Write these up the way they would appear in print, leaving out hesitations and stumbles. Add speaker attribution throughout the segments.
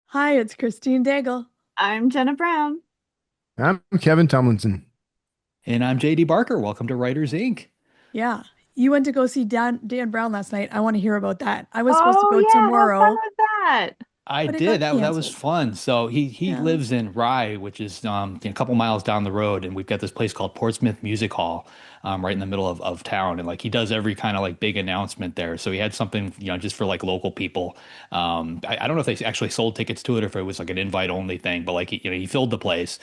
Speaker 1: Hi, it's Christine Daigle.
Speaker 2: I'm Jena Brown.
Speaker 3: I'm Kevin Tumlinson.
Speaker 4: And I'm JD Barker. Welcome to Writers Inc.
Speaker 1: Yeah, you went to go see Dan Brown last night. I want to hear about that. I was supposed to
Speaker 2: Oh
Speaker 1: go
Speaker 2: yeah, how fun
Speaker 1: tomorrow,
Speaker 2: was that?
Speaker 4: I
Speaker 1: but it
Speaker 4: did.
Speaker 1: got
Speaker 4: That was
Speaker 1: canceled.
Speaker 4: fun. So he
Speaker 1: Yeah.
Speaker 4: lives in Rye, which is a couple miles down the road, and we've got this place called Portsmouth Music Hall, right in the middle of town. And like he does every kind of like big announcement there. So he had something, just for like local people. I don't know if they actually sold tickets to it or if it was like an invite only thing, but like he filled the place.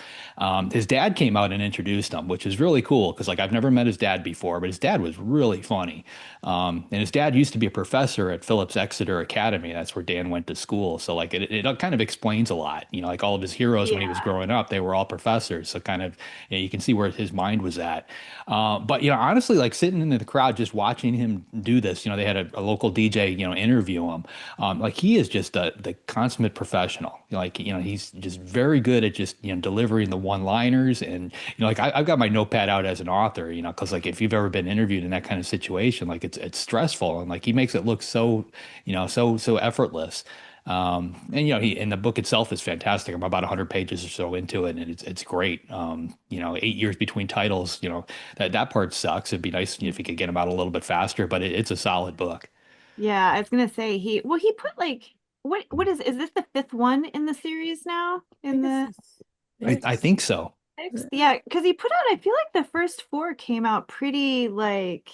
Speaker 4: His dad came out and introduced him, which is really cool because like I've never met his dad before, but his dad was really funny. And his dad used to be a professor at Phillips Exeter Academy. That's where Dan went to school. So like it kind of explains a lot. Like all of his heroes when he was
Speaker 2: Yeah.
Speaker 4: growing up, they were all professors. So kind of you can see where his mind was at. But honestly, like sitting in the crowd just watching him do this, they had a local DJ, interview him. Like he is just the consummate professional. Like he's just very good at just delivering the one-liners and like I've got my notepad out as an author, because like if you've ever been interviewed in that kind of situation, like it's stressful and like he makes it look so, so effortless. And he and the book itself is fantastic. I'm about 100 pages or so into it, and it's great. 8 years between titles, that part sucks. It'd be nice if you could get them out a little bit faster, but it's a solid book.
Speaker 2: Yeah, I was gonna say he put like what is this the fifth one in the series now?
Speaker 1: I
Speaker 2: In
Speaker 1: think it's
Speaker 2: the
Speaker 1: the
Speaker 4: I
Speaker 1: sixth.
Speaker 4: think so.
Speaker 2: sixth? Yeah, because he put out, I feel like the first four came out pretty like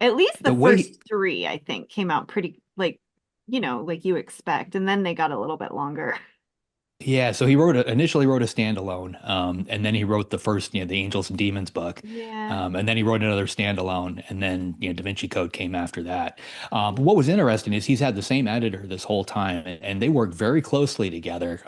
Speaker 2: at least the
Speaker 4: The way
Speaker 2: first three, I think, came out pretty like like you expect, and then they got a little bit longer.
Speaker 4: Yeah, so he initially wrote a standalone, and then he wrote the first, the Angels and Demons book,
Speaker 2: Yeah.
Speaker 4: and then he wrote another standalone, and then Da Vinci Code came after that. But what was interesting is he's had the same editor this whole time, and they work very closely together.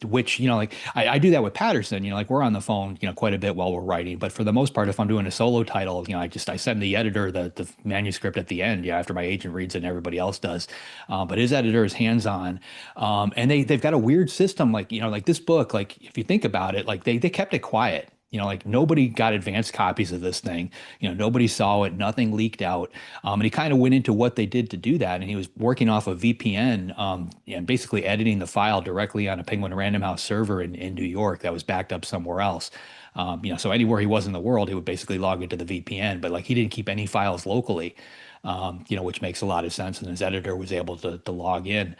Speaker 4: Which like I do that with Patterson. Like we're on the phone, quite a bit while we're writing, but for the most part, if I'm doing a solo title, I send the editor the manuscript at the end, after my agent reads it and everybody else does. But his editor is hands-on. And they've got a weird system, like like this book, like if you think about it, like they kept it quiet. Like nobody got advanced copies of this thing. Nobody saw it. Nothing leaked out. And he kind of went into what they did to do that. And he was working off a VPN, and basically editing the file directly on a Penguin Random House server in New York that was backed up somewhere else. So anywhere he was in the world, he would basically log into the VPN, but like he didn't keep any files locally. Which makes a lot of sense. And his editor was able to log in.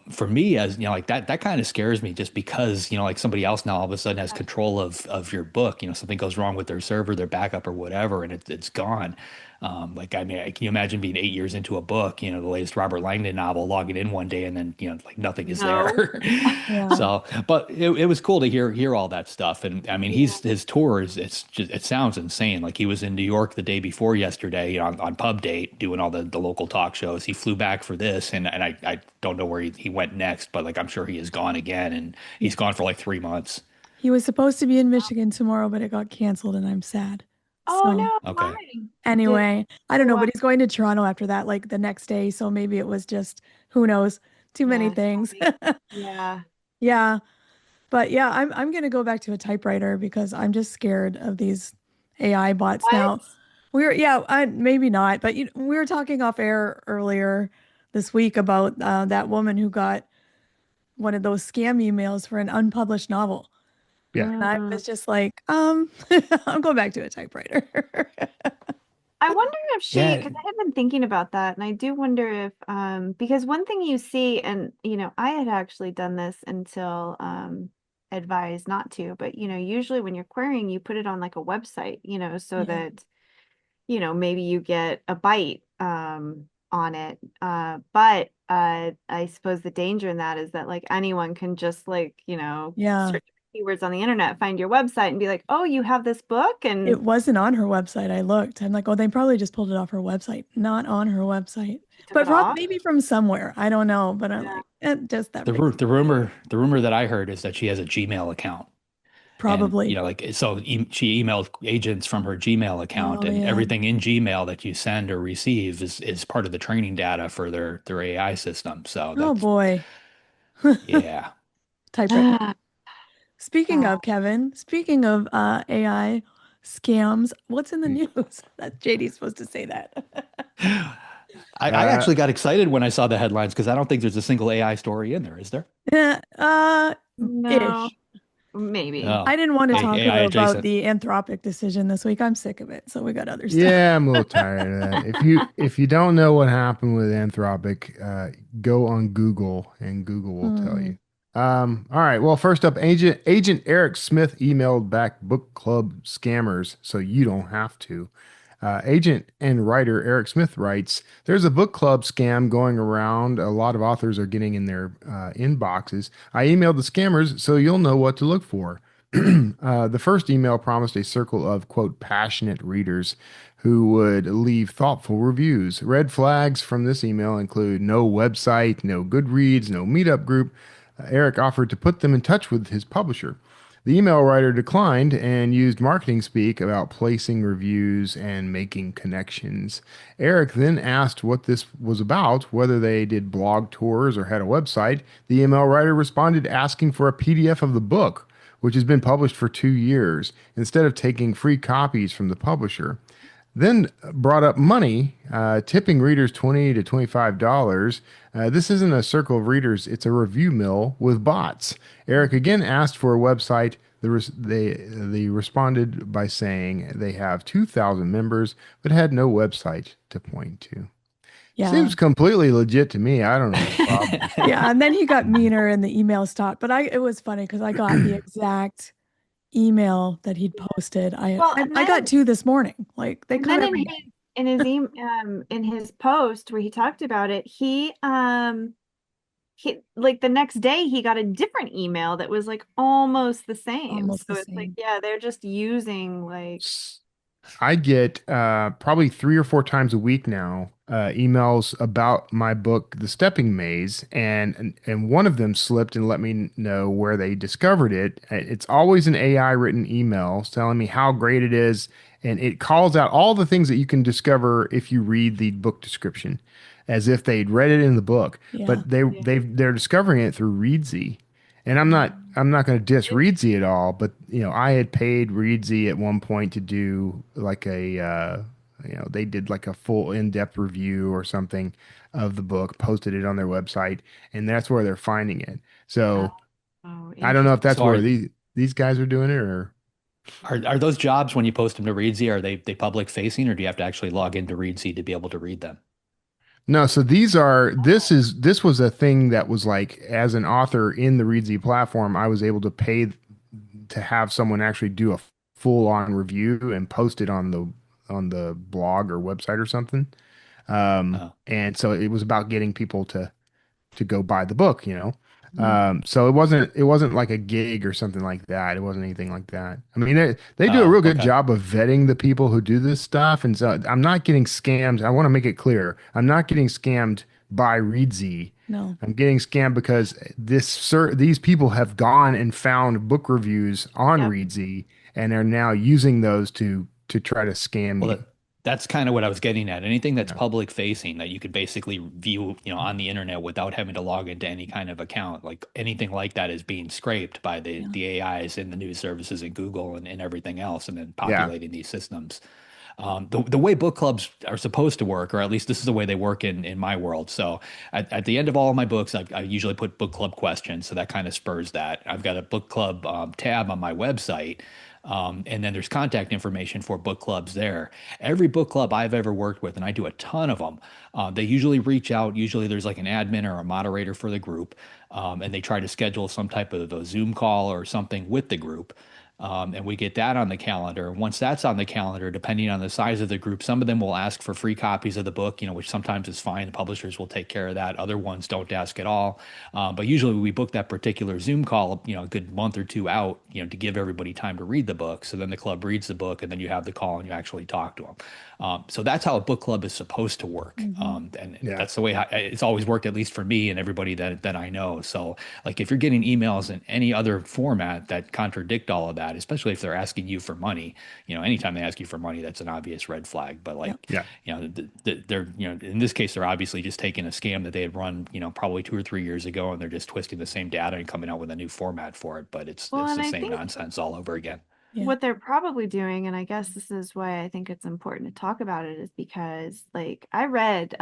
Speaker 4: For me, as like that kind of scares me just because, like somebody else now all of a sudden has control of your book. Something goes wrong with their server, their backup or whatever, and it's gone. Like, I mean, can you imagine being 8 years into a book, the latest Robert Langdon novel, logging in one day and then, like nothing is
Speaker 2: No.
Speaker 4: there.
Speaker 1: Yeah.
Speaker 4: So, but it was cool to hear all that stuff. And I mean,
Speaker 2: Yeah.
Speaker 4: his tours, it sounds insane. Like he was in New York the day before yesterday, on Pub Date doing all the local talk shows. He flew back for this, and I don't know where he went next, but like I'm sure he is gone again, and
Speaker 1: He,
Speaker 4: he's gone for like 3 months.
Speaker 1: he was supposed to be in Michigan tomorrow, but it got canceled, and I'm sad.
Speaker 2: Oh
Speaker 1: So
Speaker 2: no, why?
Speaker 4: Okay.
Speaker 2: Did
Speaker 1: anyway, I don't know,
Speaker 2: why?
Speaker 1: but he's going to Toronto after that, like the next day. So maybe it was just, who knows, too many
Speaker 2: Yeah,
Speaker 1: things.
Speaker 2: probably. Yeah.
Speaker 1: Yeah. But yeah, I'm gonna go back to a typewriter because I'm just scared of these AI bots
Speaker 2: What?
Speaker 1: now. Maybe not, but we were talking off air earlier this week about that woman who got one of those scam emails for an unpublished novel.
Speaker 3: Yeah.
Speaker 1: And I
Speaker 2: Mm.
Speaker 1: was just like, I'm going back to a typewriter.
Speaker 2: I wonder if she,
Speaker 4: Yeah.
Speaker 2: because I have been thinking about that, and I do wonder if, because one thing you see, and I had actually done this until advised not to, but usually when you're querying, you put it on like a website, so
Speaker 1: Yeah.
Speaker 2: that maybe you get a bite on it. But I suppose the danger in that is that like anyone can just like,
Speaker 1: Yeah.
Speaker 2: search keywords on the internet, find your website and be like, oh, you have this book
Speaker 1: It
Speaker 2: and
Speaker 1: wasn't on her website. I looked. I'm like, oh, they probably just pulled it off her website, not on her website.
Speaker 2: you took
Speaker 1: But
Speaker 2: it off.
Speaker 1: maybe from somewhere. I don't know. But I'm
Speaker 2: Yeah.
Speaker 1: like, just that makes
Speaker 4: The rumor that I heard is that she has a Gmail account. And
Speaker 1: probably.
Speaker 4: like so she emailed agents from her Gmail account,
Speaker 1: Oh
Speaker 4: and
Speaker 1: yeah.
Speaker 4: everything in Gmail that you send or receive is part of the training data for their AI system. So
Speaker 1: Oh
Speaker 4: that's
Speaker 1: boy.
Speaker 4: yeah.
Speaker 1: Typewriter. Speaking
Speaker 2: Ah,
Speaker 1: of Kevin, speaking of AI scams, what's in the news? That JD's supposed to say that.
Speaker 4: I
Speaker 3: Uh,
Speaker 4: actually got excited when I saw the headlines because I don't think there's a single AI story in there, is there?
Speaker 1: Yeah,
Speaker 2: No,
Speaker 1: ish.
Speaker 2: maybe.
Speaker 1: I
Speaker 4: Oh,
Speaker 1: didn't want to talk
Speaker 4: AI
Speaker 1: about
Speaker 4: adjacent.
Speaker 1: the Anthropic decision this week. I'm sick of it, so we got other stuff.
Speaker 3: yeah, I'm a little tired of that. If you don't know what happened with Anthropic, go on Google and Google will tell
Speaker 1: Hmm.
Speaker 3: you. All right. Well, first up, Agent Eric Smith emailed back book club scammers, so you don't have to. Agent and writer Eric Smith writes, "There's a book club scam going around. A lot of authors are getting in their inboxes. I emailed the scammers, so you'll know what to look for." The first email promised a circle of, quote, passionate readers who would leave thoughtful reviews. Red flags from this email include no website, no Goodreads, no meetup group. Eric offered to put them in touch with his publisher. The email writer declined and used marketing speak about placing reviews and making connections. Eric then asked what this was about, whether they did blog tours or had a website. The email writer responded asking for a PDF of the book, which has been published for 2 years, instead of taking free copies from the publisher. Then brought up money, tipping readers $20 to $25. This isn't a circle of readers; it's a review mill with bots. Eric again asked for a website. They responded by saying they have 2,000 members, but had no website to point to.
Speaker 1: Yeah.
Speaker 3: Seems completely legit to me. I don't know what the problem is.
Speaker 1: Yeah. And then he got meaner and the email stopped. But it was funny because I got the exact email that he'd posted.
Speaker 2: Well,
Speaker 1: I got two this morning. Like they
Speaker 2: and
Speaker 1: come
Speaker 2: then
Speaker 1: every day.
Speaker 2: in his post where he talked about it, he like the next day he got a different email that was like almost the same.
Speaker 1: Almost
Speaker 2: So
Speaker 1: the
Speaker 2: it's like,
Speaker 1: same.
Speaker 2: yeah, they're just using like
Speaker 3: I get probably 3 or 4 times a week now emails about my book, The Stepping Maze, and one of them slipped and let me know where they discovered it. It's always an AI written email telling me how great it is, and it calls out all the things that you can discover if you read the book description, as if they'd read it in the book.
Speaker 1: Yeah.
Speaker 3: But they're discovering it through Readsy. And I'm not going to diss Reedsy at all, but I had paid Reedsy at one point to do like they did like a full in-depth review or something of the book, posted it on their website, and that's where they're finding it.
Speaker 2: oh,
Speaker 3: So
Speaker 2: oh,
Speaker 3: I don't know if
Speaker 2: interesting.
Speaker 3: that's
Speaker 4: So
Speaker 3: where these guys are doing it or
Speaker 4: are those jobs when you post them to Readsy, are they public facing or do you have to actually log into Readsy to be able to read them?
Speaker 3: no. So this was a thing that was like as an author in the Reedsy platform, I was able to pay to have someone actually do a full on review and post it on the blog or website or something.
Speaker 4: Oh,
Speaker 3: And so it was about getting people to go buy the book.
Speaker 1: Mm.
Speaker 3: So it wasn't like a gig or something like that. It wasn't anything like that. I mean, they do a real
Speaker 4: oh,
Speaker 3: good
Speaker 4: okay.
Speaker 3: job of vetting the people who do this stuff, and so I'm not getting scammed. I want to make it clear, I'm not getting scammed by Reedsy.
Speaker 1: No.
Speaker 3: I'm getting scammed because these people have gone and found book reviews on
Speaker 2: Yep.
Speaker 3: Reedsy and are now using those to try to scam
Speaker 4: Well,
Speaker 3: me.
Speaker 4: that's kind of what I was getting at. Anything that's
Speaker 3: Yeah.
Speaker 4: public facing that you could basically view, on the internet without having to log into any kind of account, like anything like that is being scraped by
Speaker 1: Yeah.
Speaker 4: the AIs and the news services and Google and everything else, and then
Speaker 3: Yeah.
Speaker 4: populating these systems. The way book clubs are supposed to work, or at least this is the way they work in my world. So at the end of all of my books, I usually put book club questions. So that kind of spurs that. I've got a book club tab on my website. And then there's contact information for book clubs there. Every book club I've ever worked with, and I do a ton of them, they usually reach out. Usually there's like an admin or a moderator for the group, and they try to schedule some type of a Zoom call or something with the group. And we get that on the calendar. And once that's on the calendar, depending on the size of the group, some of them will ask for free copies of the book, which sometimes is fine. The publishers will take care of that. Other ones don't ask at all. But usually we book that particular Zoom call, a good month or two out, to give everybody time to read the book. So then the club reads the book and then you have the call and you actually talk to them. So that's how a book club is supposed to work.
Speaker 1: Hmm.
Speaker 4: And
Speaker 3: Yeah.
Speaker 4: that's the way it's always worked, at least for me and everybody that I know. So like if you're getting emails in any other format that contradict all of that, especially if they're asking you for money, anytime they ask you for money, that's an obvious red flag. But
Speaker 1: Yeah.
Speaker 4: like,
Speaker 3: Yeah.
Speaker 4: they're, in this case, they're obviously just taking a scam that they had run, probably 2 or 3 years ago, and they're just twisting the same data and coming out with a new format for it. But it's
Speaker 2: Well,
Speaker 4: it's
Speaker 2: and
Speaker 4: the
Speaker 2: I
Speaker 4: same
Speaker 2: think
Speaker 4: nonsense all over again.
Speaker 1: Yeah.
Speaker 2: what they're probably doing, and I guess this is why I think it's important to talk about it, is because like I read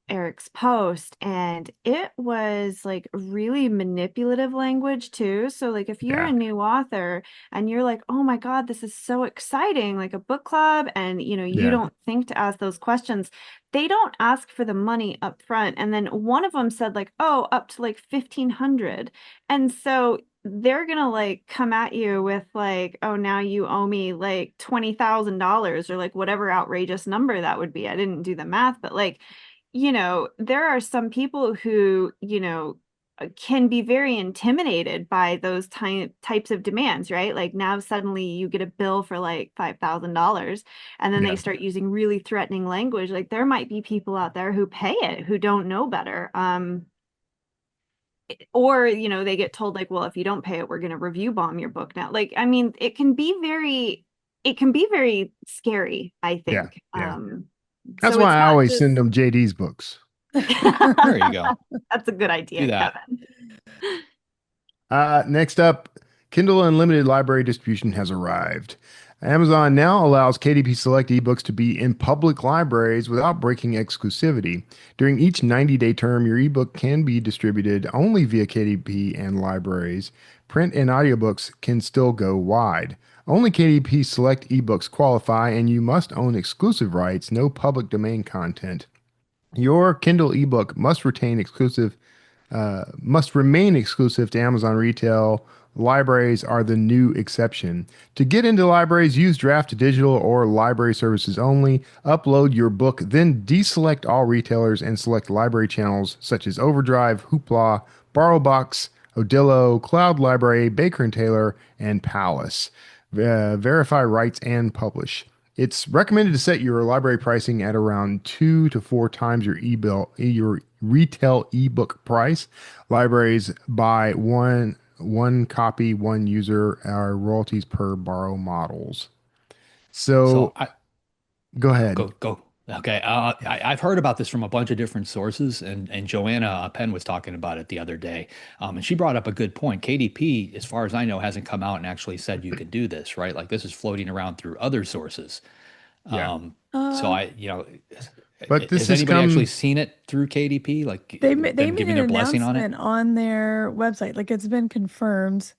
Speaker 2: Eric's post, and it was like really manipulative language too. So like if you're a
Speaker 3: Yeah.
Speaker 2: new author and you're like, "Oh my God, this is so exciting," like a book club, and you
Speaker 3: Yeah.
Speaker 2: don't think to ask those questions, they don't ask for the money up front. And then one of them said like, "Oh, up to like 1,500." And so they're gonna like come at you with like, "Oh, now you owe me like $20,000," or like whatever outrageous number that would be. I didn't do the math, but like, there are some people who, can be very intimidated by those types of demands, right? Like now suddenly you get a bill for like $5,000, and then they
Speaker 3: Yeah.
Speaker 2: start using really threatening language. Like there might be people out there who pay it who don't know better. Or, they get told like, well, if you don't pay it, we're going to review bomb your book now. Like, I mean, it can be very scary, I
Speaker 3: Yeah.
Speaker 2: think.
Speaker 3: Yeah. That's
Speaker 2: So
Speaker 3: why
Speaker 2: it's
Speaker 3: I
Speaker 2: not
Speaker 3: always
Speaker 2: just
Speaker 3: send them JD's books.
Speaker 4: There you go.
Speaker 2: That's a good
Speaker 4: Do
Speaker 2: idea,
Speaker 4: that.
Speaker 2: Kevin.
Speaker 3: Next up, Kindle Unlimited library distribution has arrived. Amazon now allows KDP Select ebooks to be in public libraries without breaking exclusivity. During each 90-day term, your ebook can be distributed only via KDP and libraries. Print and audiobooks can still go wide. Only KDP Select ebooks qualify, and you must own exclusive rights, no public domain content. Your Kindle ebook must remain exclusive to Amazon retail. Libraries are the new exception. To get into libraries, use draft to digital or library services only. Upload your book, then deselect all retailers and select library channels such as Overdrive, Hoopla, BorrowBox, Odillo, Cloud Library, Baker and Taylor, and Palace. Verify rights and publish. It's recommended to set your library pricing at around 2 to 4 times your retail ebook price. Libraries buy one copy, one user, our royalties per borrow models.
Speaker 4: So
Speaker 3: So
Speaker 4: I
Speaker 3: go ahead.
Speaker 4: go. Okay. I've heard about this from a bunch of different sources, and Joanna Penn was talking about it the other day. And she brought up a good point. KDP, as far as I know, hasn't come out and actually said you could do this, right? Like this is floating around through other sources.
Speaker 3: Yeah.
Speaker 4: Um, so
Speaker 1: Uh,
Speaker 3: But this
Speaker 4: has
Speaker 3: has
Speaker 4: anybody actually
Speaker 3: come,
Speaker 4: seen it through KDP? Like
Speaker 1: they
Speaker 4: them
Speaker 1: made
Speaker 4: giving
Speaker 1: an
Speaker 4: their blessing on it?
Speaker 1: announcement on their website. Like it's been confirmed.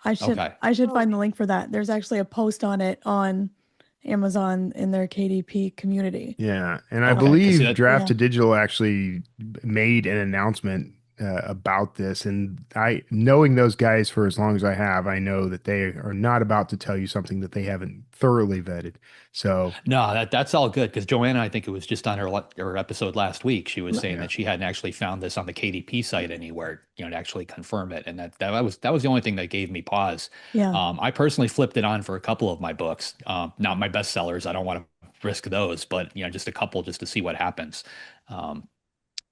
Speaker 1: I should
Speaker 4: Okay.
Speaker 1: I should
Speaker 2: Oh,
Speaker 1: find the link for that. There's actually a post on it on Amazon in their KDP community.
Speaker 3: yeah. And I
Speaker 4: Okay. Because
Speaker 3: believe
Speaker 4: that,
Speaker 3: Draft
Speaker 1: Yeah.
Speaker 3: to Digital actually made an announcement about this. And knowing those guys for as long as I have, I know that they are not about to tell you something that they haven't thoroughly vetted. So,
Speaker 4: no, that's all good because Joanna, I think it was just on her episode last week. She was saying
Speaker 3: yeah.
Speaker 4: that she hadn't actually found this on the KDP site anywhere, to actually confirm it, and that was the only thing that gave me pause.
Speaker 1: Yeah.
Speaker 4: I personally flipped it on for a couple of my books, not my bestsellers. I don't want to risk those, but just a couple just to see what happens. Um,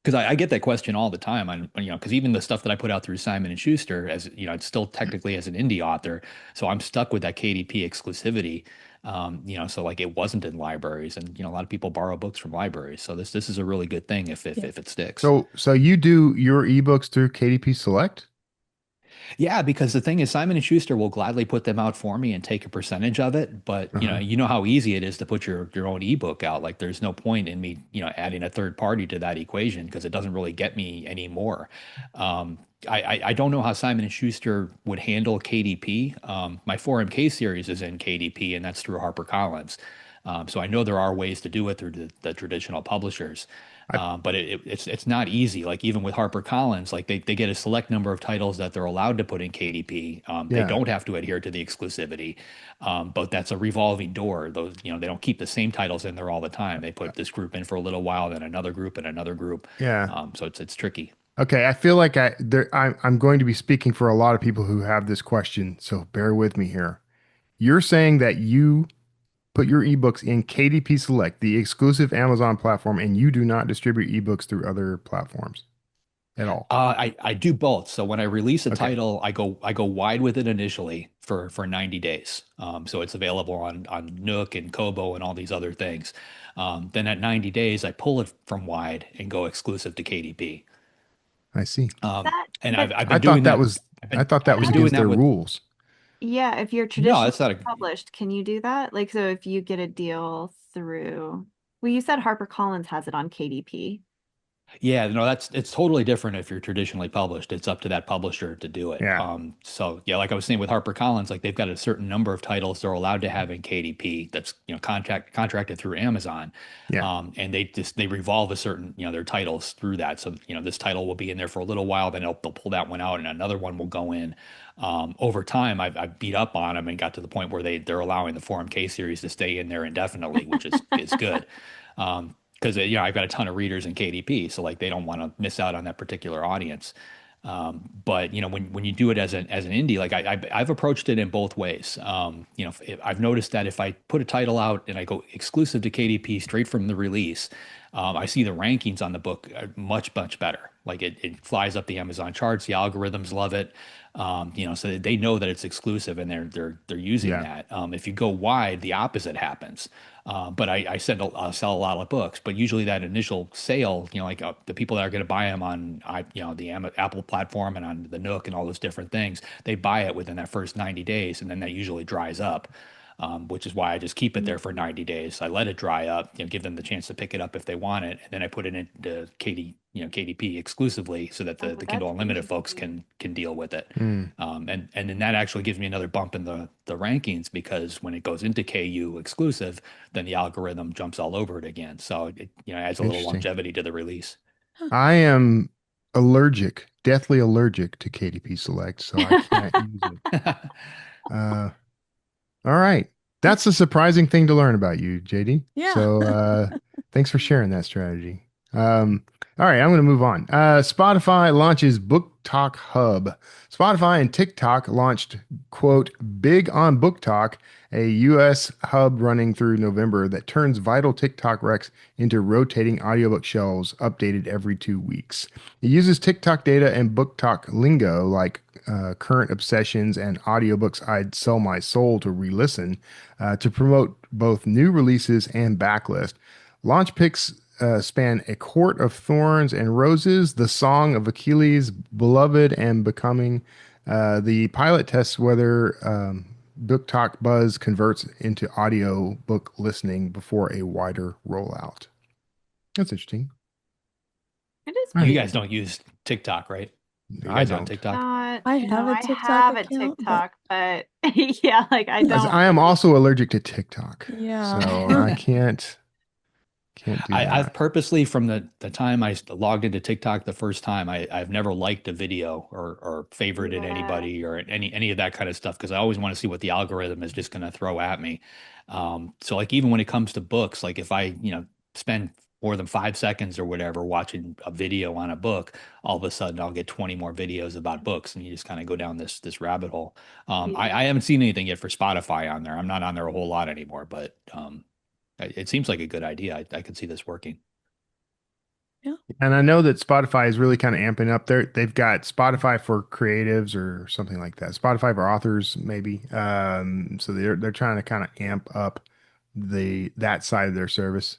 Speaker 4: because I get that question all the time on, because even the stuff that I put out through Simon and Schuster, as it's still technically as an indie author, so I'm stuck with that KDP exclusivity. So like it wasn't in libraries, and a lot of people borrow books from libraries, so this is a really good thing if if,
Speaker 1: Yeah.
Speaker 4: if it sticks.
Speaker 3: So you do your ebooks through KDP Select?
Speaker 4: Yeah, because the thing is, Simon and Schuster will gladly put them out for me and take a percentage of it. But
Speaker 3: Uh-huh.
Speaker 4: you know how easy it is to put your own ebook out. Like, there's no point in me, adding a third party to that equation because it doesn't really get me any more. I don't know how Simon and Schuster would handle KDP. My 4MK series is in KDP, and that's through HarperCollins. So I know there are ways to do it through the traditional publishers.
Speaker 3: I,
Speaker 4: But it's not easy. Like even with HarperCollins, like they get a select number of titles that they're allowed to put in KDP. They
Speaker 3: yeah.
Speaker 4: don't have to adhere to the exclusivity, but that's a revolving door. Those they don't keep the same titles in there all the time. They put this group in for a little while, then another group and another group.
Speaker 3: Yeah.
Speaker 4: So it's tricky.
Speaker 3: Okay, I feel like I'm going to be speaking for a lot of people who have this question, so bear with me here. You're saying that you put your ebooks in KDP Select, the exclusive Amazon platform, and you do not distribute ebooks through other platforms at all.
Speaker 4: I do both. So when I release a
Speaker 3: Okay,
Speaker 4: title, I go wide with it initially for 90 days. So it's available on Nook and Kobo and all these other things. Then at 90 days, I pull it from wide and go exclusive to KDP.
Speaker 3: I see.
Speaker 4: Um,
Speaker 2: that,
Speaker 4: and
Speaker 2: but
Speaker 4: I've
Speaker 3: I
Speaker 4: been
Speaker 3: thought
Speaker 4: doing
Speaker 3: that
Speaker 4: that.
Speaker 3: was I thought that
Speaker 4: I've
Speaker 3: was
Speaker 4: been doing
Speaker 3: against
Speaker 4: that
Speaker 3: their
Speaker 4: with
Speaker 3: rules.
Speaker 2: Yeah, if you're
Speaker 4: No,
Speaker 2: traditionally
Speaker 4: that's not a.
Speaker 2: published, can you do that? Like, so if you get a deal through, well, you said HarperCollins has it on KDP.
Speaker 4: Yeah, no, it's totally different if you're traditionally published. It's up to that publisher to do it.
Speaker 3: Yeah.
Speaker 4: So yeah, like I was saying with HarperCollins, like they've got a certain number of titles they're allowed to have in KDP that's, contracted through Amazon.
Speaker 3: Yeah.
Speaker 4: And they revolve a certain, their titles through that. So, this title will be in there for a little while, then they'll pull that one out and another one will go in. Over time, I've beat up on them and got to the point where they're allowing the Forum K series to stay in there indefinitely, which is good. Because I've got a ton of readers in KDP, so like they don't want to miss out on that particular audience. But when you do it as an indie, like I've approached it in both ways. I've noticed that if I put a title out and I go exclusive to KDP straight from the release, I see the rankings on the book are much better. Like it flies up the Amazon charts, the algorithms love it. So that they know that it's exclusive and they're using
Speaker 3: Yeah.
Speaker 4: that. If you go wide, the opposite happens. But I sell a lot of books, but usually that initial sale, like the people that are going to buy them on, the Apple platform and on the Nook and all those different things, they buy it within that first 90 days, and then that usually dries up. Which is why I just keep it there for 90 days. I let it dry up, give them the chance to pick it up if they want it, and then I put it into KDP exclusively so that
Speaker 2: Oh,
Speaker 4: the
Speaker 2: that's
Speaker 4: Kindle Unlimited folks
Speaker 2: interesting.
Speaker 4: can deal with it.
Speaker 3: Mm.
Speaker 4: And then that actually gives me another bump in the rankings because when it goes into KU exclusive, then the algorithm jumps all over it again. So it adds a little
Speaker 3: Interesting.
Speaker 4: longevity to the release.
Speaker 3: I am deathly allergic to KDP Select, so I can't use it. Uh, all right. That's a surprising thing to learn about you, JD.
Speaker 1: Yeah.
Speaker 3: So thanks for sharing that strategy. All right, I'm going to move on. Spotify launches BookTok Hub. Spotify and TikTok launched, quote, Big on BookTok, a U.S. hub running through November that turns vital TikTok recs into rotating audiobook shelves updated every 2 weeks. It uses TikTok data and BookTok lingo like current obsessions and audiobooks I'd sell my soul to re-listen to promote both new releases and backlist. Launch picks span A Court of Thorns and Roses, The Song of Achilles, Beloved, and Becoming. The pilot tests whether BookTok Buzz converts into audio book listening before a wider rollout. That's interesting.
Speaker 2: It is
Speaker 3: All
Speaker 4: You
Speaker 3: right.
Speaker 2: pretty
Speaker 4: guys don't use TikTok, right? Are you
Speaker 3: I
Speaker 4: guys on
Speaker 3: don't.
Speaker 4: TikTok?
Speaker 2: not,
Speaker 1: I
Speaker 2: no,
Speaker 1: have a
Speaker 2: I
Speaker 1: TikTok
Speaker 2: have a
Speaker 1: account, but
Speaker 2: TikTok, but yeah, like I
Speaker 3: As
Speaker 2: don't
Speaker 3: I am
Speaker 2: really.
Speaker 3: also allergic to TikTok,
Speaker 1: yeah.
Speaker 3: so I can't do
Speaker 4: I've
Speaker 3: that.
Speaker 4: purposely from the time I logged into TikTok the first time, I've never liked a video or favorited
Speaker 2: Yeah.
Speaker 4: anybody or any of that kind of stuff because I always want to see what the algorithm is just going to throw at me. So like even when it comes to books, like if I spend more than 5 seconds or whatever watching a video on a book, all of a sudden I'll get 20 more videos about books, and you just kind of go down this rabbit hole.
Speaker 2: Yeah.
Speaker 4: I haven't seen anything yet for Spotify on there. I'm not on there a whole lot anymore, but it seems like a good idea. I could see this working.
Speaker 1: Yeah.
Speaker 3: And I know that Spotify is really kind of amping up there. They've got Spotify for creatives or something like that. Spotify for authors, maybe. So they're trying to kind of amp up that side of their service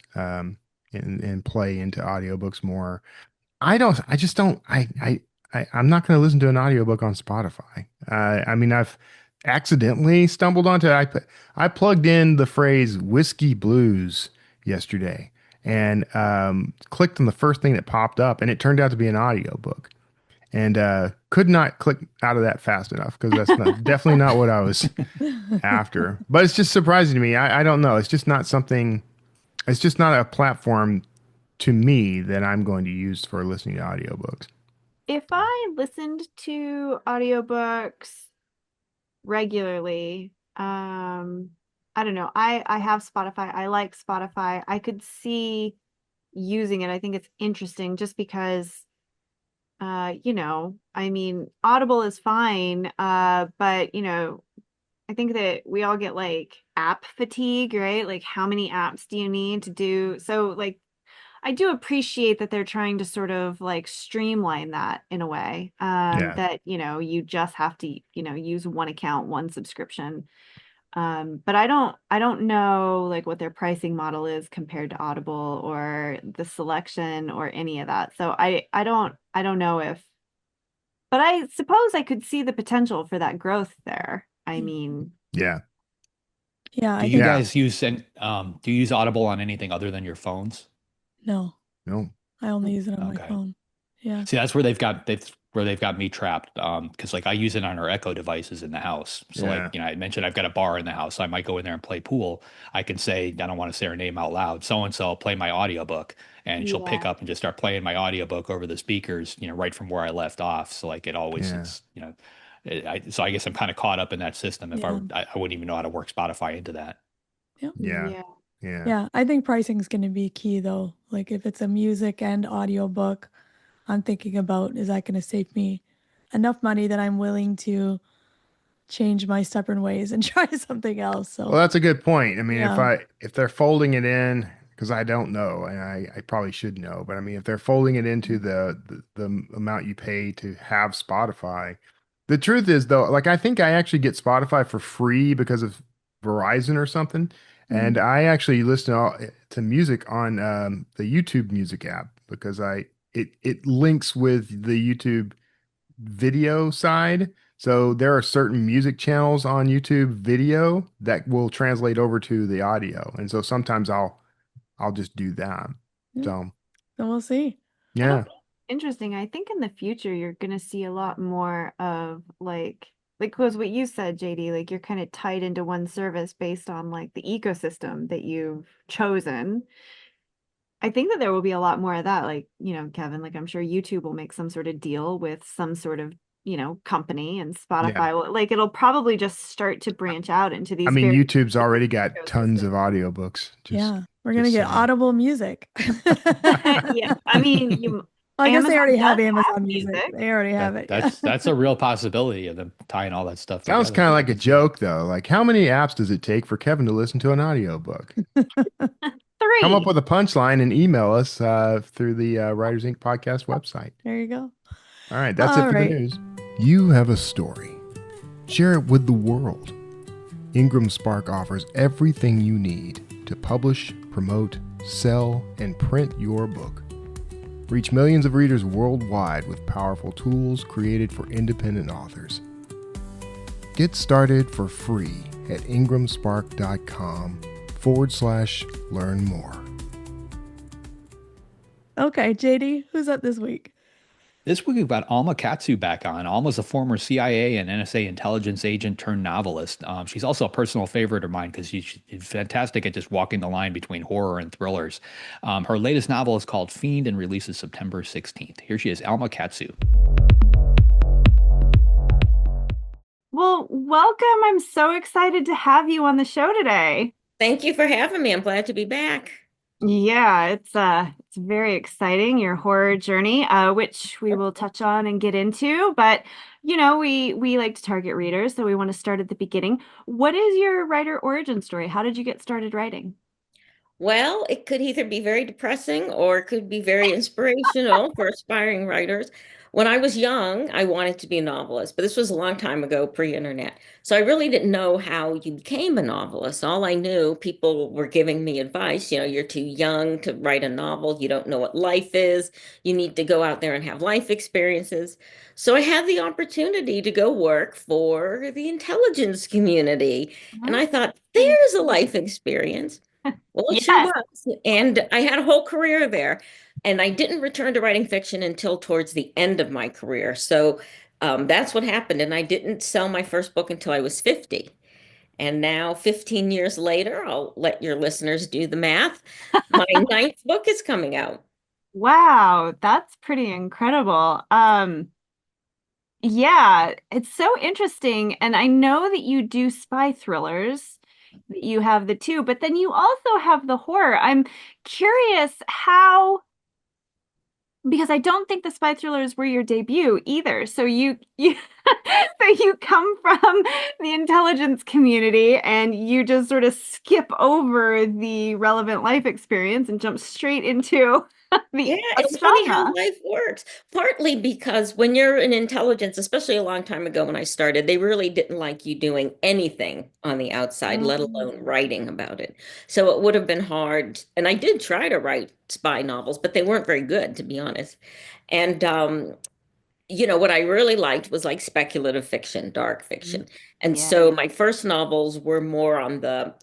Speaker 3: and play into audiobooks more. I just don't I'm not going to listen to an audiobook on Spotify. I mean, I've accidentally stumbled onto I plugged in the phrase whiskey blues yesterday and clicked on the first thing that popped up, and it turned out to be an audiobook, and could not click out of that fast enough because that's not definitely not what I was after. But it's just surprising to me. I don't know. It's just not a platform to me that I'm going to use for listening to audiobooks.
Speaker 2: If I listened to audiobooks regularly, I don't know. I have Spotify. I like Spotify. I could see using it. I think it's interesting just because I mean, Audible is fine, but I think that we all get like app fatigue, right? Like how many apps do you need to do? So like I do appreciate that they're trying to sort of like streamline that in a way,
Speaker 3: Yeah.
Speaker 2: that, you just have to, use one account, one subscription. But I don't know like what their pricing model is compared to Audible or the selection or any of that. So I don't know if, but I suppose I could see the potential for that growth there. I mean,
Speaker 3: Yeah.
Speaker 1: Yeah,
Speaker 4: Do
Speaker 1: I
Speaker 4: you
Speaker 1: think
Speaker 3: Yeah.
Speaker 4: guys use do you use Audible on anything other than your phones?
Speaker 1: no,
Speaker 3: No.
Speaker 1: I only use it on my
Speaker 4: Okay.
Speaker 1: phone. Yeah.
Speaker 4: See, that's where they've got me trapped. Because like I use it on our Echo devices in the house. So like,
Speaker 3: Yeah.
Speaker 4: I mentioned I've got a bar in the house. So I might go in there and play pool. I can say, I don't want to say her name out loud. So and so play my audiobook. And she'll pick
Speaker 2: yeah,
Speaker 4: up and just start playing my audiobook over the speakers, right from where I left off. So like it always
Speaker 3: Yeah.
Speaker 4: it's, so I guess I'm kind of caught up in that system. If
Speaker 1: Yeah.
Speaker 4: I wouldn't even know how to work Spotify into that.
Speaker 1: Yep.
Speaker 3: Yeah.
Speaker 2: yeah.
Speaker 3: Yeah.
Speaker 1: Yeah. I think pricing is going to be key though. Like if it's a music and audiobook, I'm thinking about is that going to save me enough money that I'm willing to change my stubborn ways and try something else.
Speaker 3: Well,
Speaker 1: So,
Speaker 3: that's a good point. I mean,
Speaker 1: yeah.
Speaker 3: if they're folding it in, because I don't know, and I probably should know, but I mean, if they're folding it into the amount you pay to have Spotify, the truth is though, like I think I actually get Spotify for free because of Verizon or something, and
Speaker 1: Mm.
Speaker 3: I actually listen to music on the YouTube Music app because it links with the YouTube video side. So there are certain music channels on YouTube video that will translate over to the audio. And so sometimes I'll just do that.
Speaker 1: Yeah.
Speaker 3: So
Speaker 1: So we'll see.
Speaker 3: yeah.
Speaker 2: Interesting. I think in the future you're gonna see a lot more of like was what you said, JD, like you're kind of tied into one service based on like the ecosystem that you've chosen. I think that there will be a lot more of that. Like, Kevin, like I'm sure YouTube will make some sort of deal with some sort of, company and
Speaker 3: Yeah.
Speaker 2: Spotify will like it'll probably just start to branch out into
Speaker 3: I
Speaker 2: these
Speaker 3: mean,
Speaker 2: very
Speaker 3: YouTube's already got tons
Speaker 2: ecosystem.
Speaker 3: of audiobooks.
Speaker 1: Yeah. We're going to
Speaker 3: Just
Speaker 1: get
Speaker 3: saying.
Speaker 1: Audible music.
Speaker 2: Yeah, I mean, you
Speaker 1: Well, I guess they
Speaker 2: Amazon
Speaker 1: already have
Speaker 2: does have
Speaker 1: Amazon Music.
Speaker 2: music.
Speaker 1: They already have
Speaker 4: That
Speaker 1: it. Yeah.
Speaker 4: that's a real possibility of them tying all that stuff
Speaker 3: Sounds
Speaker 4: together.
Speaker 3: kind of
Speaker 4: Yeah, I
Speaker 3: like a
Speaker 4: can see that.
Speaker 3: joke though. Like how many apps does it take for Kevin to listen to an audiobook? Come up
Speaker 2: Three.
Speaker 3: with a punchline and email us through the Writers Inc. podcast website.
Speaker 1: There you go.
Speaker 3: All right, that's it
Speaker 1: All
Speaker 3: for the
Speaker 1: right.
Speaker 3: news. You have a story. Share it with the world. Ingram Spark offers everything you need to publish, promote, sell, and print your book. Reach millions of readers worldwide with powerful tools created for independent authors. Get started for free at ingramspark.com/learn more.
Speaker 1: Okay, JD, who's up this week?
Speaker 4: This week we've got Alma Katsu back on. Alma's a former CIA and NSA intelligence agent turned novelist. She's also a personal favorite of mine because she's fantastic at just walking the line between horror and thrillers. Her latest novel is called Fiend and releases September 16th. Here she is, Alma Katsu.
Speaker 2: Well, welcome. I'm so excited to have you on the show today.
Speaker 5: Thank you for having me. I'm glad to be back.
Speaker 2: Yeah, it's very exciting, your horror journey, which we will touch on and get into. But we like to target readers, so we want to start at the beginning. What is your writer origin story? How did you get started writing?
Speaker 5: Well, it could either be very depressing or it could be very inspirational for aspiring writers. When I was young, I wanted to be a novelist, but this was a long time ago, pre-internet. So I really didn't know how you became a novelist. All I knew, people were giving me advice, you're too young to write a novel. You don't know what life is. You need to go out there and have life experiences. So I had the opportunity to go work for the intelligence community. And I thought, there's a life experience. Well, it sure
Speaker 2: Yes.
Speaker 5: was. And I had a whole career there. And I didn't return to writing fiction until towards the end of my career. So that's what happened. And I didn't sell my first book until I was 50. And now, 15 years later, I'll let your listeners do the math. My ninth book is coming out.
Speaker 2: Wow, that's pretty incredible. Yeah, it's so interesting. And I know that you do spy thrillers, that you have the two, but then you also have the horror. I'm curious how, because I don't think the spy thrillers were your debut either. So you so you come from the intelligence community and you just sort of skip over the relevant life experience and jump straight into
Speaker 5: Yeah,
Speaker 2: the
Speaker 5: it's funny how
Speaker 2: genre.
Speaker 5: life works. Partly because when you're in intelligence, especially a long time ago when I started, they really didn't like you doing anything on the outside, let alone
Speaker 2: Mm.
Speaker 5: writing about it. So it would have been hard. And I did try to write spy novels, but they weren't very good, to be honest. And what I really liked was like speculative fiction, dark
Speaker 2: Mhm.
Speaker 5: fiction. And
Speaker 2: Yeah.
Speaker 5: so my first novels were more on the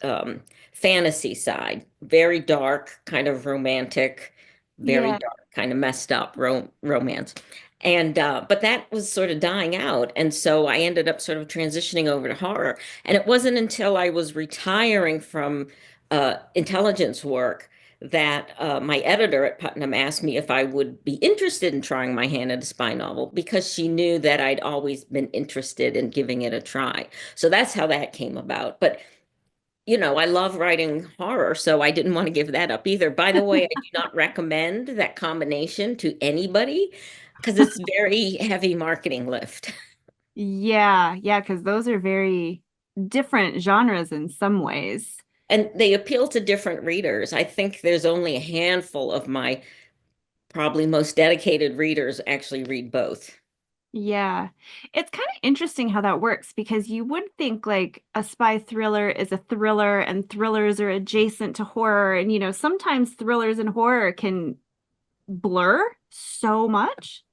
Speaker 5: fantasy side, very dark, kind of romantic, very
Speaker 2: Yeah.
Speaker 5: dark, kind of messed up romance. And but that was sort of dying out. And so I ended up sort of transitioning over to horror. And it wasn't until I was retiring from intelligence work that my editor at Putnam asked me if I would be interested in trying my hand at a spy novel because she knew that I'd always been interested in giving it a try. So that's how that came about. But, I love writing horror, so I didn't want to give that up either. By the way, I do not recommend that combination to anybody because it's very heavy marketing lift.
Speaker 2: Yeah, yeah, because those are very different genres in some ways.
Speaker 5: And they appeal to different readers. I think there's only a handful of my probably most dedicated readers actually read both.
Speaker 2: Yeah. It's kind of interesting how that works because you would think like a spy thriller is a thriller and thrillers are adjacent to horror. And, sometimes thrillers and horror can blur so much.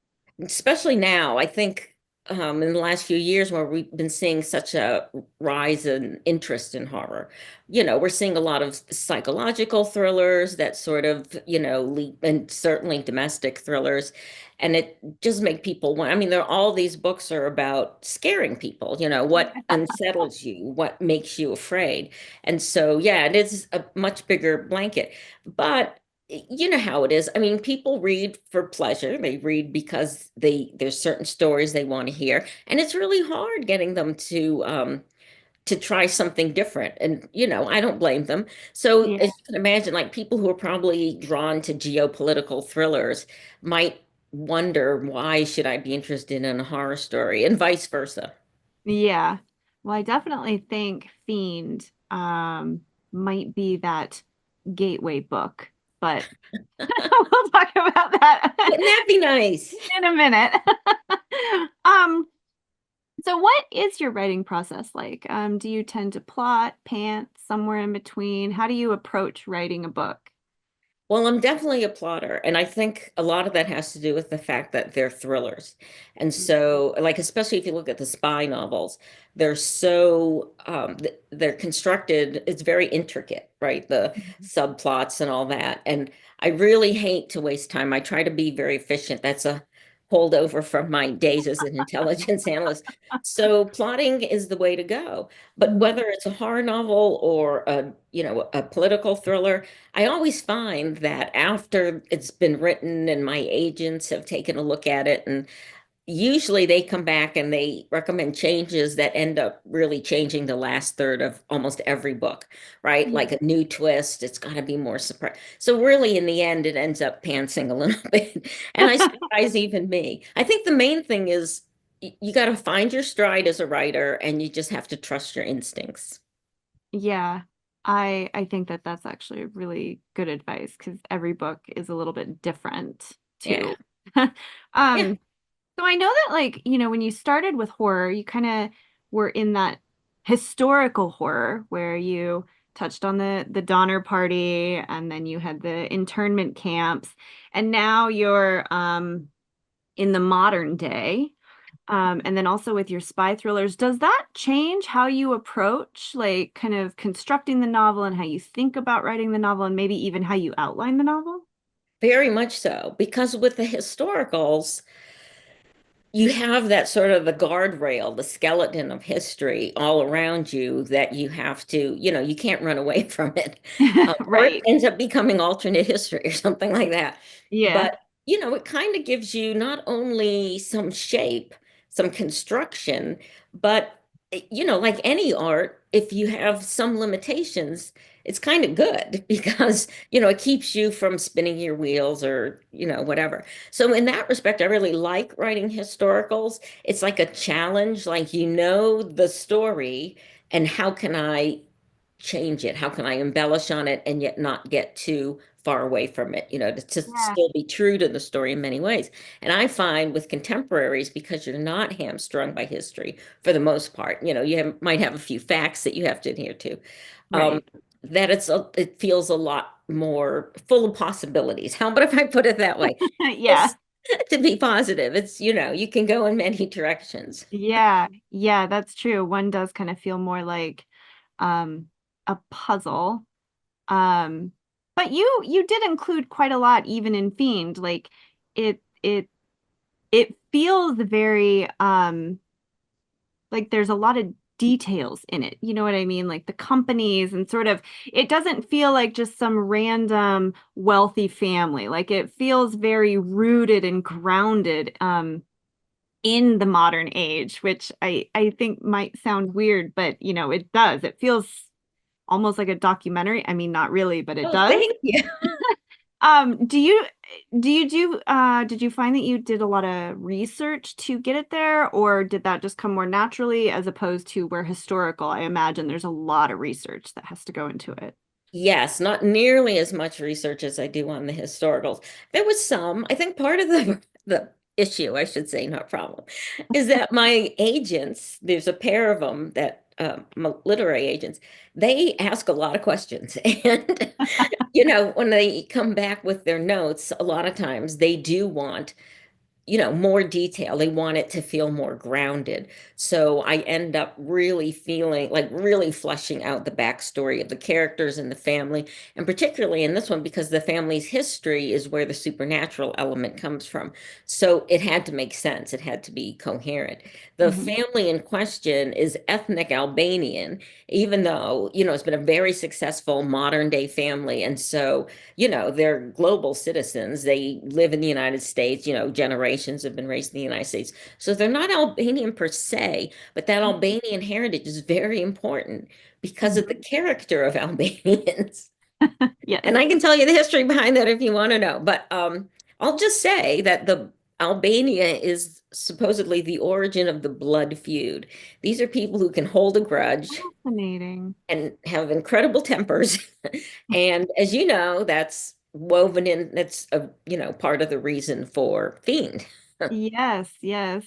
Speaker 5: Especially now, I think in the last few years where we've been seeing such a rise in interest in horror. We're seeing a lot of psychological thrillers that sort of, leap, and certainly domestic thrillers. And it just make people want, I mean, all these books are about scaring people, what unsettles you, what makes you afraid. And so, yeah, it is a much bigger blanket. But you know how it is. I mean, people read for pleasure. They read because there's certain stories they want to hear, and it's really hard getting them to try something different. And I don't blame them. So
Speaker 2: Yeah.
Speaker 5: as you can imagine, like people who are probably drawn to geopolitical thrillers might wonder why should I be interested in a horror story, and vice versa.
Speaker 2: Yeah. Well, I definitely think Fiend might be that gateway book, but we'll talk about that
Speaker 5: Wouldn't that be nice?
Speaker 2: in a minute. Um, so what is your writing process like? Do you tend to plot, pant, somewhere in between? How do you approach writing a book?
Speaker 5: Well, I'm definitely a plotter, and I think a lot of that has to do with the fact that they're thrillers. And so, like, especially if you look at the spy novels, they're so they're constructed, it's very intricate, right? The
Speaker 2: Mhm.
Speaker 5: subplots and all that. And I really hate to waste time. I try to be very efficient. That's a holdover from my days as an intelligence analyst. So plotting is the way to go. But
Speaker 2: Mhm.
Speaker 5: whether it's a horror novel or a political thriller, I always find that after it's been written and my agents have taken a look at it, and usually they come back and they recommend changes that end up really changing the last third of almost every book, right?
Speaker 2: Yeah.
Speaker 5: Like a new twist, it's got to be more surprise. So really, in the end, it ends up pantsing a little bit, and I surprise even me. I think the main thing is you got to find your stride as a writer, and you just have to trust your instincts.
Speaker 2: Yeah, I think that that's actually really good advice because every book is a little bit different
Speaker 5: Yeah.
Speaker 2: too.
Speaker 5: Yeah.
Speaker 2: Um, so I know that like, when you started with horror, you kind of were in that historical horror where you touched on the Donner Party and then you had the internment camps and now you're in the modern day. And then also with your spy thrillers, does that change how you approach like kind of constructing the novel and how you think about writing the novel and maybe even how you outline the novel?
Speaker 5: Very much so, because with the historicals, you have that sort of the guardrail, the skeleton of history all around you that you have to, you can't run away from it. Or it
Speaker 2: Right.
Speaker 5: ends up becoming alternate history or something like that.
Speaker 2: Yeah.
Speaker 5: But, it kind of gives you not only some shape, some construction, but, like any art, if you have some limitations, it's kind of good because, it keeps you from spinning your wheels or, whatever. So in that respect, I really like writing historicals. It's like a challenge, like the story, and how can I change it? How can I embellish on it and yet not get too far away from it, to
Speaker 2: Yeah.
Speaker 5: still be true to the story in many ways. And I find with contemporaries, because you're not hamstrung by history for the most part, might have a few facts that you have to adhere to, um,
Speaker 2: Right.
Speaker 5: that it feels a lot more full of possibilities. How about if I put it that way?
Speaker 2: Yeah.
Speaker 5: to be positive. It's, you can go in many directions.
Speaker 2: Yeah, yeah, that's true. One does kind of feel more like um a puzzle. Um, but you did include quite a lot even in Fiend. Like it it it feels very like there's a lot of details in it. You know what I mean? Like the companies and sort of, it doesn't feel like just some random wealthy family. Like it feels very rooted and grounded in the modern age, which I think might sound weird, but it does. It feels almost like a documentary. I mean, not really, but it
Speaker 5: Oh,
Speaker 2: does.
Speaker 5: thank you.
Speaker 2: Do you did you find that you did a lot of research to get it there, or did that just come more naturally as opposed to where historical? I imagine there's a lot of research that has to go into it.
Speaker 5: Yes, not nearly as much research as I do on the historicals. There was some. I think part of the issue, I should say, not problem, is that my agents, there's a pair of them that my literary agents, they ask a lot of questions. And when they come back with their notes, a lot of times they do want more detail. They want it to feel more grounded. So I end up really feeling like really fleshing out the backstory of the characters and the family. And particularly in this one, because the family's history is where the supernatural element comes from. So it had to make sense. It had to be coherent. The
Speaker 2: Mhm.
Speaker 5: family in question is ethnic Albanian, even though, it's been a very successful modern day family. And so they're global citizens. They live in the United States, generations have been raised in the United States. So they're not Albanian per se, but that Albanian heritage is very important because of the
Speaker 2: Mhm.
Speaker 5: character of Albanians.
Speaker 2: Yes.
Speaker 5: And I can tell you the history behind that if you want to know. But I'll just say that the Albania is supposedly the origin of the blood feud. These are people who can hold a grudge
Speaker 2: Fascinating.
Speaker 5: and have incredible tempers. And as you know, that's woven in, that's a, part of the reason for Fiend.
Speaker 2: Yes, yes.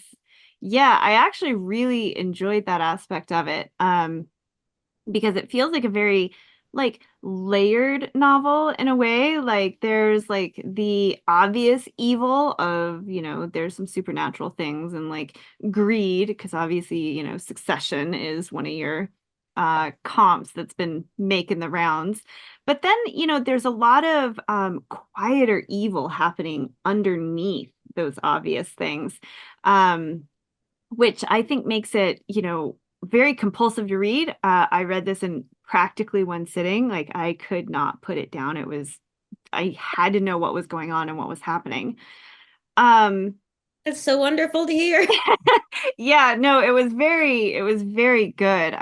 Speaker 2: Yeah, I actually really enjoyed that aspect of it. Because it feels like a very like layered novel in a way. Like there's like the obvious evil of, there's some supernatural things and like greed, because obviously, Succession is one of your comps that's been making the rounds. But then, there's a lot of quieter evil happening underneath those obvious things. Um, which I think makes it, very compulsive to read. I read this in practically one sitting. Like I could not put it down. I had to know what was going on and what was happening. Um,
Speaker 5: That's so wonderful to hear.
Speaker 2: yeah, no, it was very good.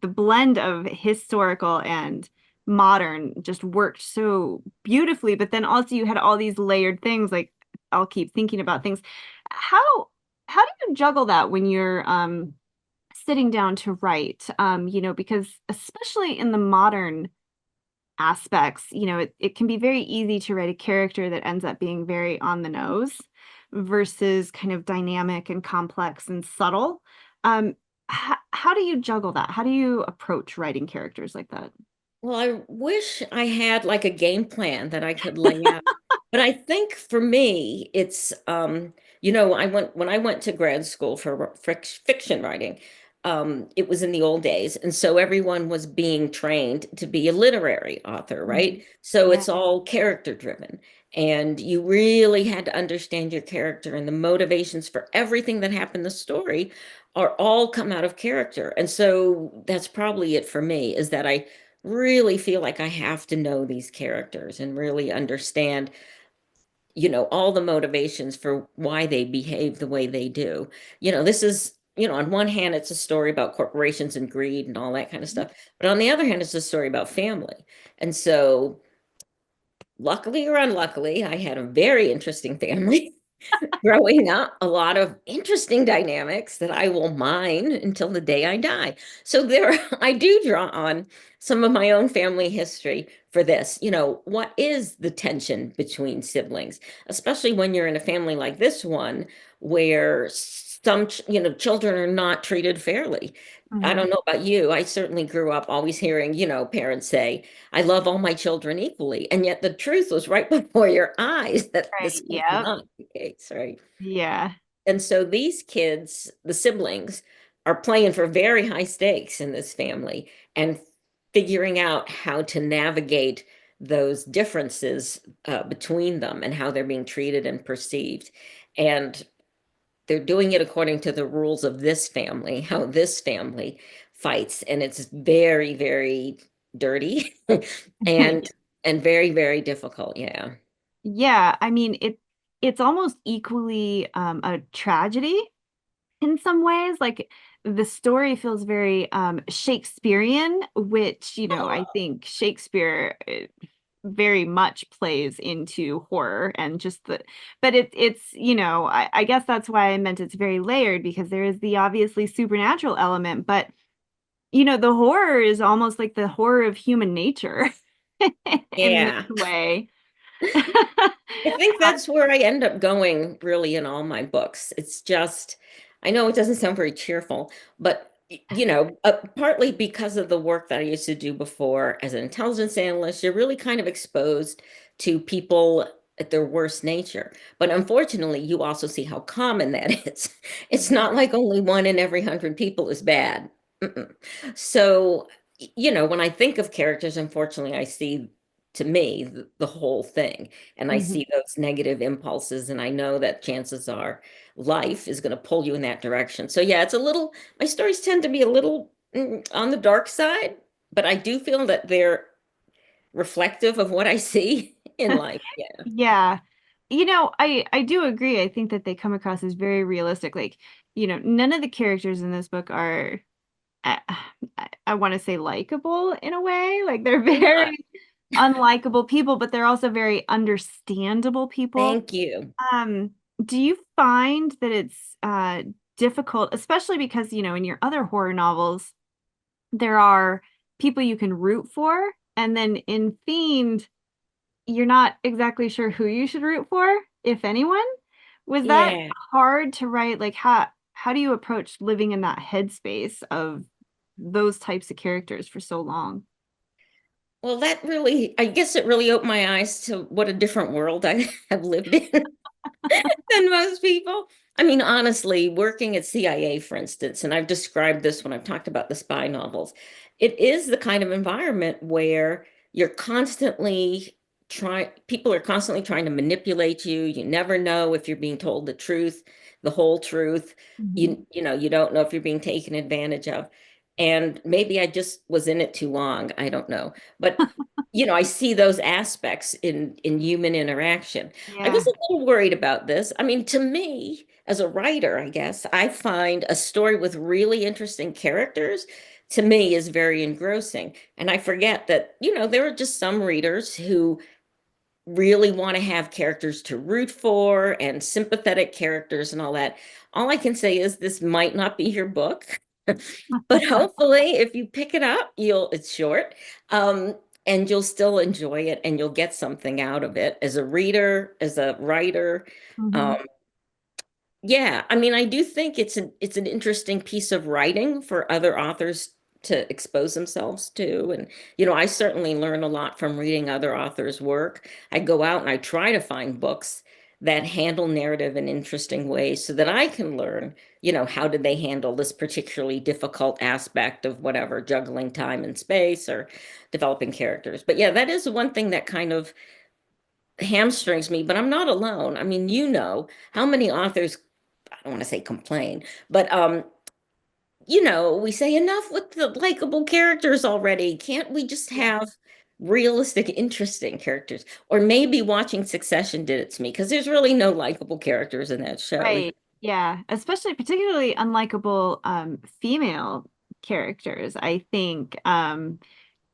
Speaker 2: The blend of historical and modern just worked so beautifully, but then also you had all these layered things. Like I'll keep thinking about things. How how do you juggle that when you're sitting down to write? Because especially in the modern aspects, it can be very easy to write a character that ends up being very on the nose versus kind of dynamic and complex and subtle. How do you juggle that? How do you approach writing characters like that?
Speaker 5: Well, I wish I had like a game plan that I could lay out. But I think for me, it's when I went to grad school for fiction writing, it was in the old days, and so everyone was being trained to be a literary author, right?
Speaker 2: Mhm.
Speaker 5: So
Speaker 2: Yeah.
Speaker 5: it's all character driven, and you really had to understand your character and the motivations for everything that happened in the story are all come out of character. And so that's probably it for me, is that I really feel like I have to know these characters and really understand, all the motivations for why they behave the way they do. This is, on one hand, it's a story about corporations and greed and all that kind of stuff. But on the other hand, it's a story about family. And so, luckily or unluckily, I had a very interesting family. Growing up, a lot of interesting dynamics that I will mine until the day I die. So there, I do draw on some of my own family history for this. What is the tension between siblings, especially when you're in a family like this one, where some, children are not treated fairly. I
Speaker 2: Mhm.
Speaker 5: don't know about you. I certainly grew up always hearing, parents say, I love all my children equally. And yet the truth was right before your eyes that this
Speaker 2: Right.
Speaker 5: was
Speaker 2: Yep.
Speaker 5: not the case, right?
Speaker 2: Yeah.
Speaker 5: And so these kids, the siblings, are playing for very high stakes in this family and figuring out how to navigate those differences between them and how they're being treated and perceived. And they're doing it according to the rules of this family, how this family fights. And it's very, very dirty and very, very difficult. Yeah.
Speaker 2: Yeah, I mean it's almost equally a tragedy in some ways. Like the story feels very Shakespearean, which, I think Shakespeare very much plays into horror and just but it's, I guess that's why I meant it's very layered because there is the obviously supernatural element, but the horror is almost like the horror of human nature in this
Speaker 5: Yeah.
Speaker 2: way.
Speaker 5: I think that's where I end up going really in all my books. It's just, I know it doesn't sound very cheerful, but partly because of the work that I used to do before as an intelligence analyst, you're really kind of exposed to people at their worst nature. But unfortunately, you also see how common that is. It's not like only one in every 100 people is bad. Mm-mm. So, when I think of characters, unfortunately, I see to me the whole thing. And I
Speaker 2: Mhm.
Speaker 5: see those negative impulses, and I know that chances are life is going to pull you in that direction. So yeah, my stories tend to be a little on the dark side, but I do feel that they're reflective of what I see in life. Yeah.
Speaker 2: Yeah. I do agree. I think that they come across as very realistic. Like, none of the characters in this book are, I, I want to say likable in a way. Like they're
Speaker 5: They're not.
Speaker 2: very unlikable people, but they're also very understandable people.
Speaker 5: Thank you.
Speaker 2: Um, do you find that it's difficult, especially because, in your other horror novels, there are people you can root for, and then in Fiend, you're not exactly sure who you should root for, if anyone. Was that
Speaker 5: Yeah.
Speaker 2: hard to write? Like how do you approach living in that headspace of those types of characters for so long?
Speaker 5: Well, I guess it really opened my eyes to what a different world I have lived in than most people. I mean, honestly, working at CIA, for instance, and I've described this when I've talked about the spy novels, it is the kind of environment where people are constantly trying to manipulate you. You never know if you're being told the truth, the whole truth.
Speaker 2: Mhm.
Speaker 5: You don't know if you're being taken advantage of. And maybe I just was in it too long. I don't know. But I see those aspects in human interaction. I
Speaker 2: Yeah.
Speaker 5: was a little worried about this. I mean, to me, as a writer, I guess, I find a story with really interesting characters to me is very engrossing. And I forget that, there are just some readers who really want to have characters to root for and sympathetic characters and all that. All I can say is this might not be your book, but hopefully if you pick it up, it's short. And you'll still enjoy it and you'll get something out of it as a reader, as a writer.
Speaker 2: Mhm.
Speaker 5: Um, yeah, I mean, I do think it's an interesting piece of writing for other authors to expose themselves to. And, I certainly learn a lot from reading other authors' work. I go out and I try to find books that handle narrative in interesting ways so that I can learn, how did they handle this particularly difficult aspect of whatever, juggling time and space or developing characters. But yeah, that is one thing that kind of hamstrings me, but I'm not alone. I mean, how many authors, I don't want to say complain, but we say enough with the likable characters already. Can't we just
Speaker 2: Yeah.
Speaker 5: have realistic, interesting characters? Or maybe watching Succession did it to me because there's really no likable characters in that show.
Speaker 2: Right. Yeah. Especially particularly unlikable female characters, I think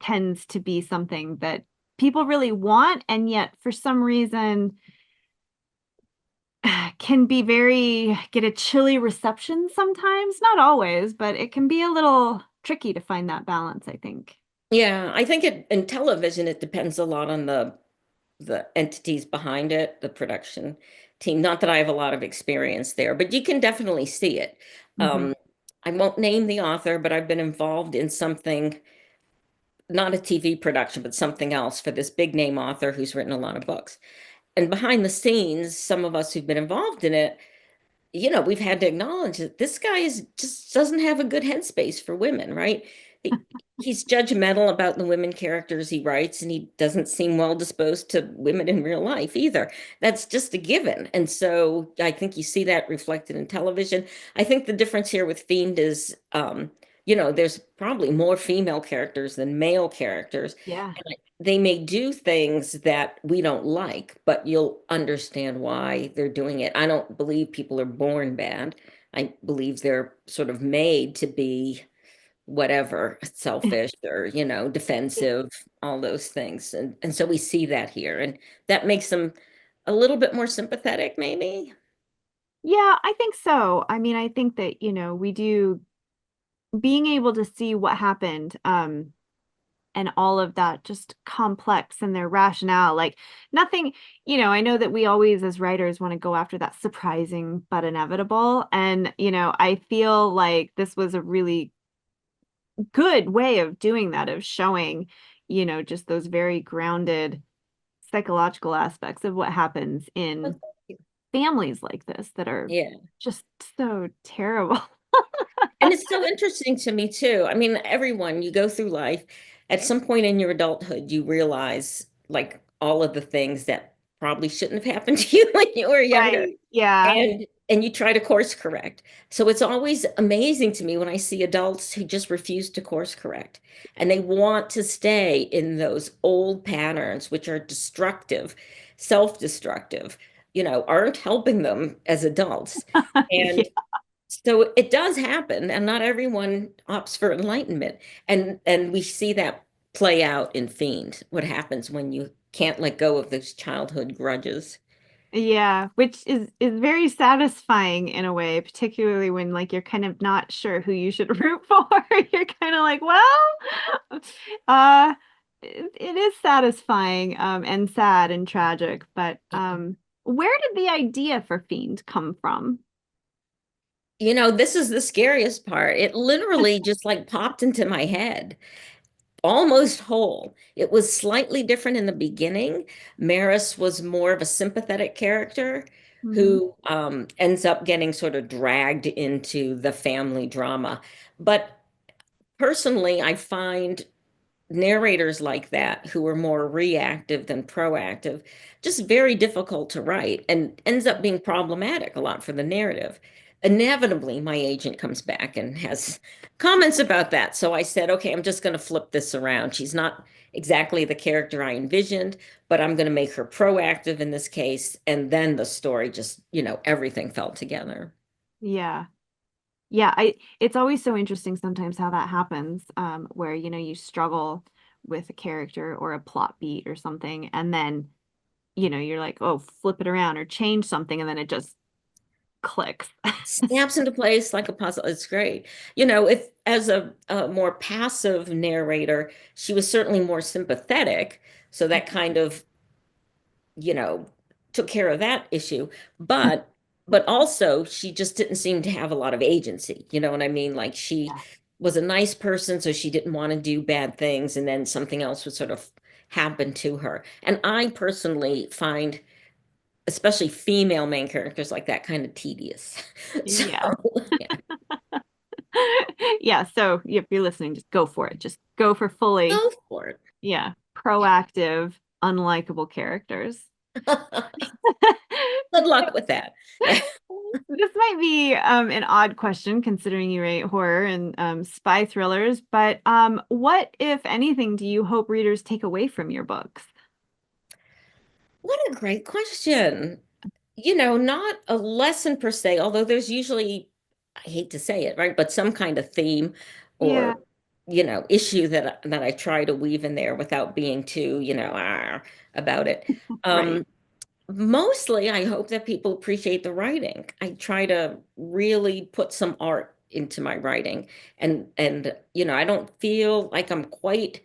Speaker 2: tends to be something that people really want, and yet for some reason can be get a chilly reception sometimes. Not always, but it can be a little tricky to find that balance, I think.
Speaker 5: Yeah, I think in television it depends a lot on the entities behind it, the production team. Not that I have a lot of experience there, but you can definitely see it.
Speaker 2: Hmm.
Speaker 5: I won't name the author, but I've been involved in something, not a TV production, but something else for this big name author who's written a lot of books. And behind the scenes, some of us who've been involved in it, we've had to acknowledge that this guy is just doesn't have a good headspace for women, right? He, he's judgmental about the women characters he writes, and he doesn't seem well disposed to women in real life either. That's just a given. And so I think you see that reflected in television. I think the difference here with Fiend is, there's probably more female characters than male characters.
Speaker 2: Yeah.
Speaker 5: And they may do things that we don't like, but you'll understand why they're doing it. I don't believe people are born bad. I believe they're sort of made to be whatever, selfish or, defensive, all those things. And so we see that here, and that makes them a little bit more sympathetic, maybe.
Speaker 2: Yeah, I think so. I mean, I think that, we do being able to see what happened, and all of that just complex and their rationale, like nothing, I know that we always as writers want to go after that surprising but inevitable. And, I feel like this was a really good way of doing that, of showing, just those very grounded psychological aspects of what happens in families like this that are
Speaker 5: Yeah.
Speaker 2: just so terrible.
Speaker 5: And it's so interesting to me too. I mean, everyone, you go through life, at some point in your adulthood, you realize like all of the things that probably shouldn't have happened to you when you were younger.
Speaker 2: Right. Yeah.
Speaker 5: And you try to course correct. So it's always amazing to me when I see adults who just refuse to course correct, and they want to stay in those old patterns, which are destructive, self-destructive, aren't helping them as adults.
Speaker 2: Yeah.
Speaker 5: And so it does happen, and not everyone opts for enlightenment. And we see that play out in Fiend, what happens when you can't let go of those childhood grudges.
Speaker 2: Yeah, which is very satisfying in a way, particularly when like you're kind of not sure who you should root for. You're kind of like, well, uh it is satisfying, and sad and tragic, but where did the idea for Fiend come from?
Speaker 5: This is the scariest part. It literally just like popped into my head, almost whole. It was slightly different in the beginning. Maris was more of a sympathetic character
Speaker 2: Mhm.
Speaker 5: who ends up getting sort of dragged into the family drama. But personally, I find narrators like that who are more reactive than proactive just very difficult to write, and ends up being problematic a lot for the narrative. Inevitably my agent comes back and has comments about that, so I said, okay, I'm just going to flip this around. She's not exactly the character I envisioned, but I'm going to make her proactive in this case. And then the story just, everything fell together.
Speaker 2: Yeah. Yeah, it's always so interesting sometimes how that happens, where you struggle with a character or a plot beat or something, and then you're like, oh, flip it around or change something, and then it just clicks.
Speaker 5: Snaps into place like a puzzle. It's great. If as a more passive narrator, she was certainly more sympathetic. So that kind of, you know, took care of that issue. But also she just didn't seem to have a lot of agency. You know what I mean? Like she
Speaker 2: Yeah.
Speaker 5: was a nice person, so she didn't want to do bad things, and then something else would sort of happen to her. And I personally find especially female main characters like that kind of tedious. So
Speaker 2: Yeah.
Speaker 5: yeah.
Speaker 2: Yeah, so if you're listening, just go for it. Just go for fully,
Speaker 5: Go for it.
Speaker 2: yeah, proactive, unlikable characters.
Speaker 5: Good luck with that. Yeah.
Speaker 2: This might be an odd question considering you rate horror and spy thrillers, but what, if anything, do you hope readers take away from your books?
Speaker 5: What a great question. Not a lesson per se, although there's usually, I hate to say it, right, but some kind of theme
Speaker 2: Yeah,
Speaker 5: or, issue that I try to weave in there without being too, about it.
Speaker 2: right.
Speaker 5: Um, Mostly, I hope that people appreciate the writing. I try to really put some art into my writing, and I don't feel like I'm quite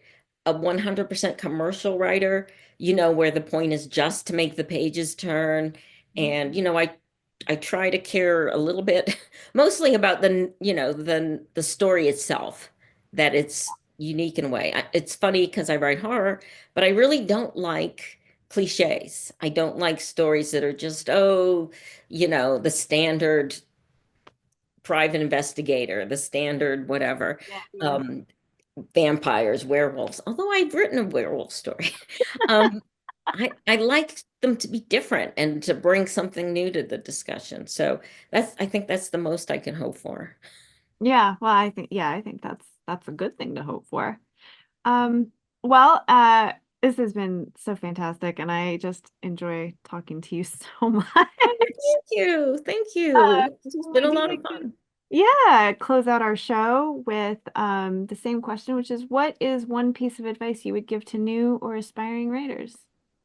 Speaker 5: a 100% commercial writer, where the point is just to make the pages turn And, I try to care a little bit, mostly about the story itself, that it's unique in a way. It's funny because I write horror, but I really don't like cliches. I don't like stories that are just, oh, the standard private investigator, the standard whatever.
Speaker 2: Yeah.
Speaker 5: Um, Vampires, werewolves. Although I've written a werewolf story, um, I like them to be different and to bring something new to the discussion. So I think that's the most I can hope for.
Speaker 2: Yeah, well, I think that's a good thing to hope for. Um, well, this has been so fantastic, and I just enjoy talking to you so much.
Speaker 5: Oh, thank you. Thank
Speaker 2: Uh,
Speaker 5: you. This has been a
Speaker 2: maybe
Speaker 5: lot
Speaker 2: we
Speaker 5: of
Speaker 2: could,
Speaker 5: fun.
Speaker 2: yeah, close out our show with the same question, which is, what is one piece of advice you would give to new or aspiring writers?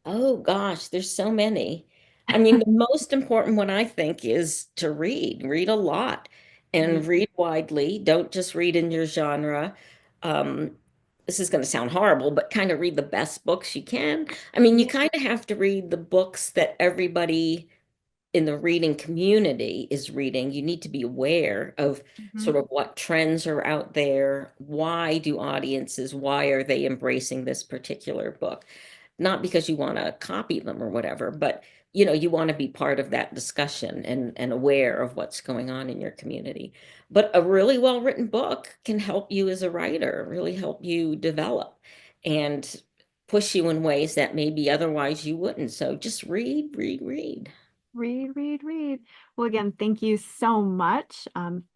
Speaker 5: Oh gosh, there's so many. I mean, the most important one I think is to read a lot
Speaker 2: Mhm.
Speaker 5: and read widely. Don't just read in your genre. Um, this is going to sound horrible, but kind of read the best books you can. I mean, you
Speaker 2: Yeah.
Speaker 5: kind of have to read the books that everybody in the reading community is reading. You need to be aware of
Speaker 2: Mhm.
Speaker 5: sort of what trends are out there. Why are they embracing this particular book? Not because you want to copy them or whatever, but you want to be part of that discussion and aware of what's going on in your community. But a really well-written book can help you as a writer, really help you develop and push you in ways that maybe otherwise you wouldn't. So just read, read, read.
Speaker 2: Read, read, read. Well, again, thank you so much.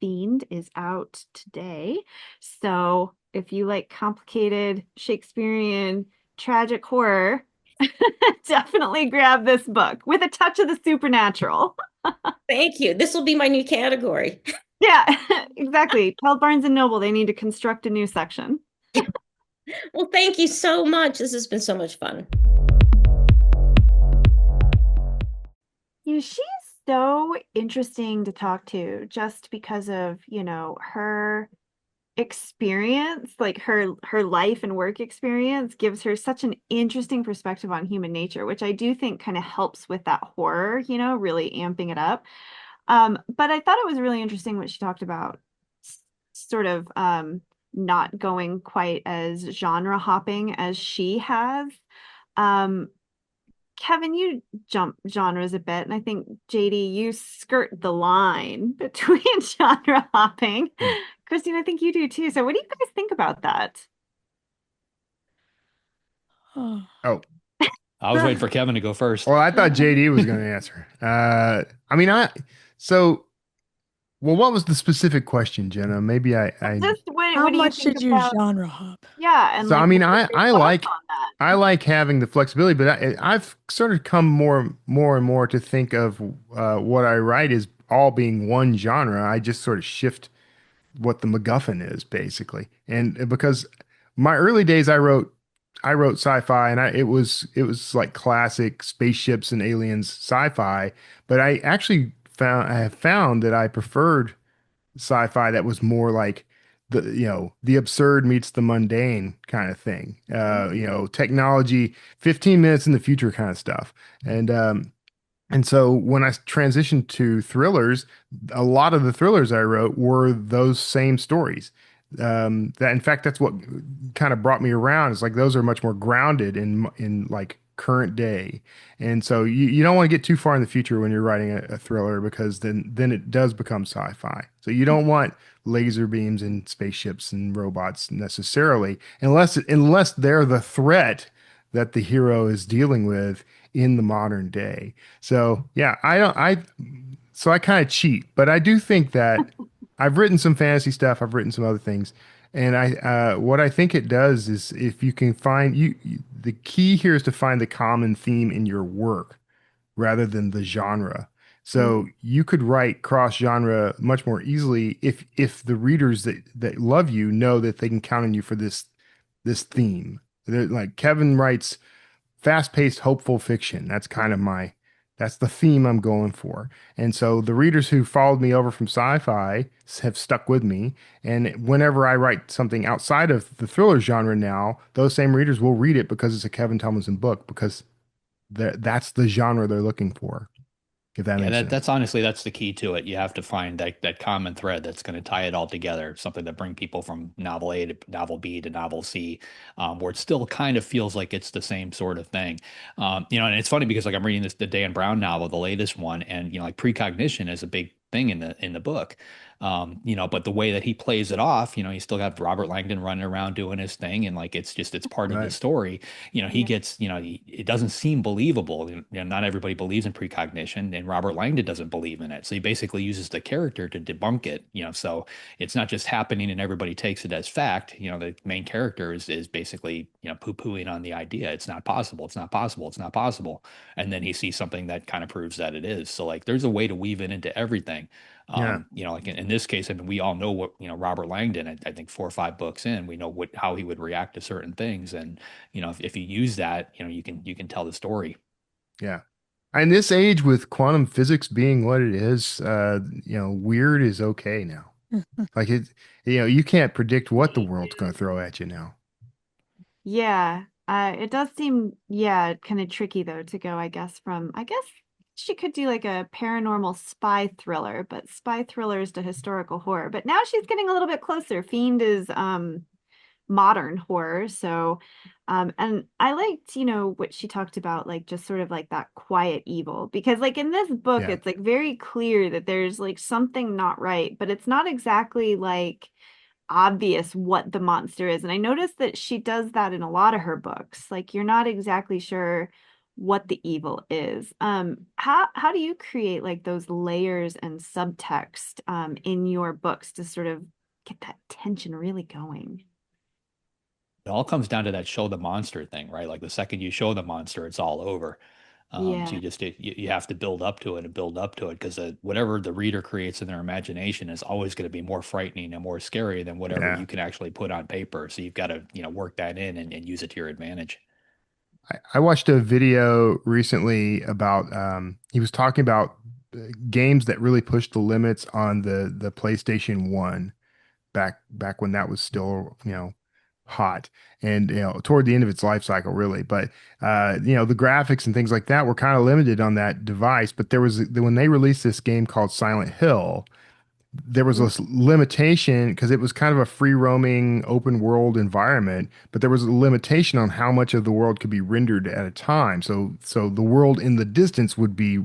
Speaker 2: Fiend is out today. So if you like complicated Shakespearean tragic horror, definitely grab this book with a touch of the supernatural.
Speaker 5: Thank you. This will be my new category.
Speaker 2: Yeah, exactly. Tell Barnes and Noble they need to construct a new section.
Speaker 5: Well, thank you so much. This has been so much fun.
Speaker 2: She's so interesting to talk to just because of, her experience, like her life and work experience gives her such an interesting perspective on human nature, which I do think kind of helps with that horror, really amping it up. But I thought it was really interesting what she talked about, sort of not going quite as genre hopping as she has. Um, Kevin, you jump genres a bit, and I think JD, you skirt the line between genre hopping. Christine, I think you do too. So, what do you guys think about that?
Speaker 1: Oh,
Speaker 3: Oh,
Speaker 4: I was waiting for Kevin to go first.
Speaker 3: well, I thought JD was going to answer. I mean, so, well, what was the specific question, Jenna? Maybe
Speaker 2: Just
Speaker 1: how
Speaker 2: what do you
Speaker 1: much
Speaker 2: think
Speaker 1: should you
Speaker 2: about?
Speaker 1: genre hop?
Speaker 2: Yeah, and
Speaker 3: so I
Speaker 2: like,
Speaker 3: mean,
Speaker 2: what are your
Speaker 3: I
Speaker 2: thoughts
Speaker 3: like
Speaker 2: on that?
Speaker 3: I like having the flexibility, but I've sort of come more and more to think of what I write as all being one genre. I just sort of shift what the MacGuffin is basically, and because my early days I wrote sci-fi, and it was like classic spaceships and aliens sci-fi, but I have found that I preferred sci-fi that was more like the absurd meets the mundane kind of thing. Technology 15 minutes in the future kind of stuff. And so when I transitioned to thrillers, a lot of the thrillers I wrote were those same stories. That in fact, that's what kind of brought me around. Is like those are much more grounded in like current day, and so you don't want to get too far in the future when you're writing a thriller because then it does become sci-fi. So you don't want laser beams and spaceships and robots necessarily, unless they're the threat that the hero is dealing with in the modern day. So yeah, I kind of cheat, but I do think that I've written some fantasy stuff. I've written some other things, and what I think it does is if you can find the key here is to find the common theme in your work rather than the genre. So
Speaker 2: Mhm.
Speaker 3: you could write cross genre much more easily if the readers that love you know that they can count on you for this theme. Like Kevin writes fast-paced, hopeful fiction. That's the theme I'm going for. And so the readers who followed me over from sci-fi have stuck with me. And whenever I write something outside of the thriller genre now, those same readers will read it because it's a Kevin Tumlinson book because that's the genre they're looking for. if that
Speaker 4: Yeah,
Speaker 3: makes sense.
Speaker 4: that's honestly that's the key to it. You have to find that common thread that's going to tie it all together, something that bring people from novel A to novel B to novel C, where it still kind of feels like it's the same sort of thing. And it's funny because like I'm reading the Dan Brown novel, the latest one, and like precognition is a big thing in the book. But the way that he plays it off, he's still got Robert Langdon running around doing his thing, and like it's part of the
Speaker 3: Right.
Speaker 4: story. He
Speaker 2: Yeah.
Speaker 4: gets, it doesn't seem believable. Not everybody believes in precognition, and Robert Langdon doesn't believe in it. So he basically uses the character to debunk it. So it's not just happening and everybody takes it as fact. The main character is basically, poo-pooing on the idea. It's not possible. It's not possible. It's not possible. And then he sees something that kind of proves that it is. So like there's a way to weave it into everything.
Speaker 3: Yeah.
Speaker 4: Like in this case, I mean, we all know what, Robert Langdon, I think 4 or 5 books in, we know how he would react to certain things. And, if you use that, you can tell the story.
Speaker 3: Yeah. In this age with quantum physics being what it is, weird is okay now. Like you can't predict what the world's going to throw at you now.
Speaker 2: Yeah. It does seem, yeah, kind of tricky though to go, I guess she could do like a paranormal spy thriller, but spy thrillers to historical horror. But now she's getting a little bit closer. Fiend is modern horror. So, and I liked, what she talked about, like just sort of like that quiet evil, because like in this book,
Speaker 3: Yeah.
Speaker 2: it's like very clear that there's like something not right, but it's not exactly like obvious what the monster is. And I noticed that she does that in a lot of her books. Like you're not exactly sure what the evil is. How do you create like those layers and subtext in your books to sort of get that tension really going?
Speaker 4: It all comes down to that show the monster thing, right? Like the second you show the monster, it's all over. So
Speaker 2: Yeah.
Speaker 4: you have to build up to it and build up to it because whatever the reader creates in their imagination is always going to be more frightening and more scary than whatever
Speaker 3: Yeah.
Speaker 4: you can actually put on paper. So you've got to, work that in and use it to your advantage.
Speaker 3: I watched a video recently about he was talking about games that really pushed the limits on the PlayStation 1 back when that was still, hot and toward the end of its life cycle really. But the graphics and things like that were kind of limited on that device. But there was when they released this game called Silent Hill, there was
Speaker 2: Mm.
Speaker 3: this limitation because it was kind of a free roaming open world environment, but there was a limitation on how much of the world could be rendered at a time. So the world in the distance would be,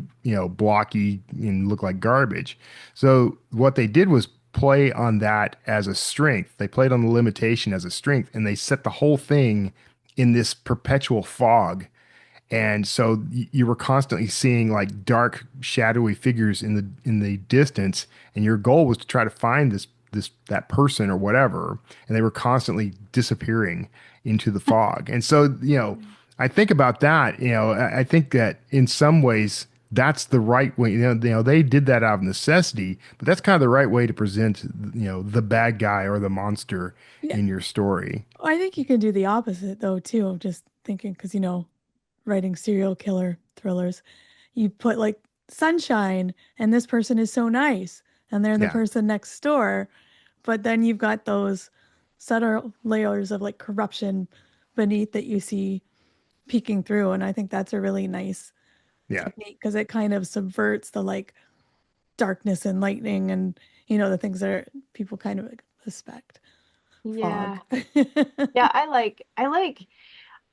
Speaker 3: blocky and look like garbage. So what they did was play on that as a strength. They played on the limitation as a strength and they set the whole thing in this perpetual fog, and so you were constantly seeing like dark, shadowy figures in the distance, and your goal was to try to find that person or whatever, and they were constantly disappearing into the fog. And so, I think about that, I think that in some ways that's the right way. They did that out of necessity, but that's kind of the right way to present, the bad guy or the monster
Speaker 1: Yeah.
Speaker 3: in your story.
Speaker 1: I think you can do the opposite though too. I'm just thinking because writing serial killer thrillers, you put like sunshine and this person is so nice and they're the
Speaker 3: Yeah.
Speaker 1: person next door, but then you've got those subtle layers of like corruption beneath that you see peeking through. And I think that's a really nice
Speaker 3: Yeah.
Speaker 1: technique because it kind of subverts the like darkness and lightning and the things that people kind of like, suspect. Fog.
Speaker 2: Yeah. Yeah, I like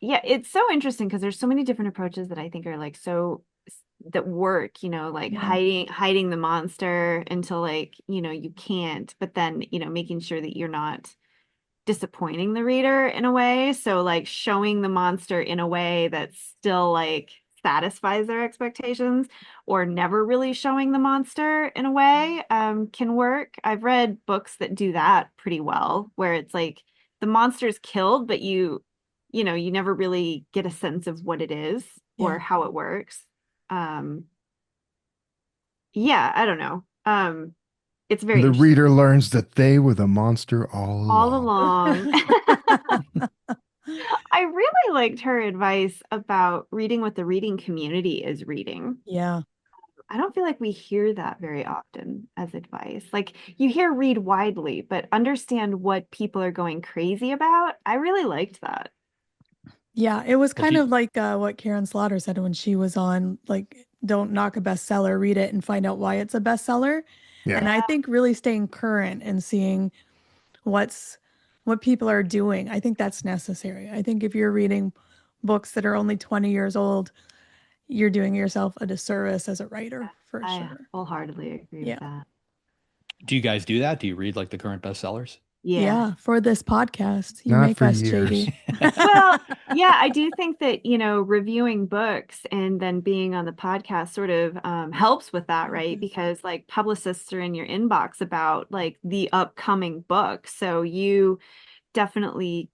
Speaker 2: yeah, it's so interesting because there's so many different approaches that I think are like that work, like
Speaker 1: Yeah.
Speaker 2: hiding the monster until like, you can't, but then, making sure that you're not disappointing the reader in a way. So like showing the monster in a way that still like satisfies their expectations, or never really showing the monster in a way can work. I've read books that do that pretty well, where it's like the monster's killed, but you never really get a sense of what it is
Speaker 1: Yeah.
Speaker 2: or how it works. Um, yeah, I don't know. It's very
Speaker 3: The
Speaker 2: interesting.
Speaker 3: reader learns that they were the monster all
Speaker 2: All
Speaker 3: along.
Speaker 2: along. I really liked her advice about reading what the reading community is reading.
Speaker 1: Yeah.
Speaker 2: I don't feel like we hear that very often as advice. Like you hear read widely, but understand what people are going crazy about. I really liked that.
Speaker 1: Yeah, it was
Speaker 4: Well,
Speaker 1: kind of like what Karen Slaughter said when she was on, like don't knock a bestseller, read it and find out why it's a bestseller.
Speaker 3: Yeah.
Speaker 1: And I think really staying current and seeing what people are doing, I think that's necessary. I think if you're reading books that are only 20 years old, you're doing yourself a disservice as a writer, for
Speaker 2: I
Speaker 1: sure.
Speaker 2: wholeheartly agree
Speaker 1: Yeah.
Speaker 2: with that.
Speaker 4: Do you guys do that? Do you read like the current bestsellers?
Speaker 1: Yeah, for this podcast. You
Speaker 3: Not
Speaker 1: make
Speaker 3: for
Speaker 1: us,
Speaker 3: years.
Speaker 1: JD.
Speaker 2: Well, yeah, I do think that, reviewing books and then being on the podcast sort of helps with that, right?
Speaker 1: Mhm.
Speaker 2: Because like publicists are in your inbox about like the upcoming book. So you definitely,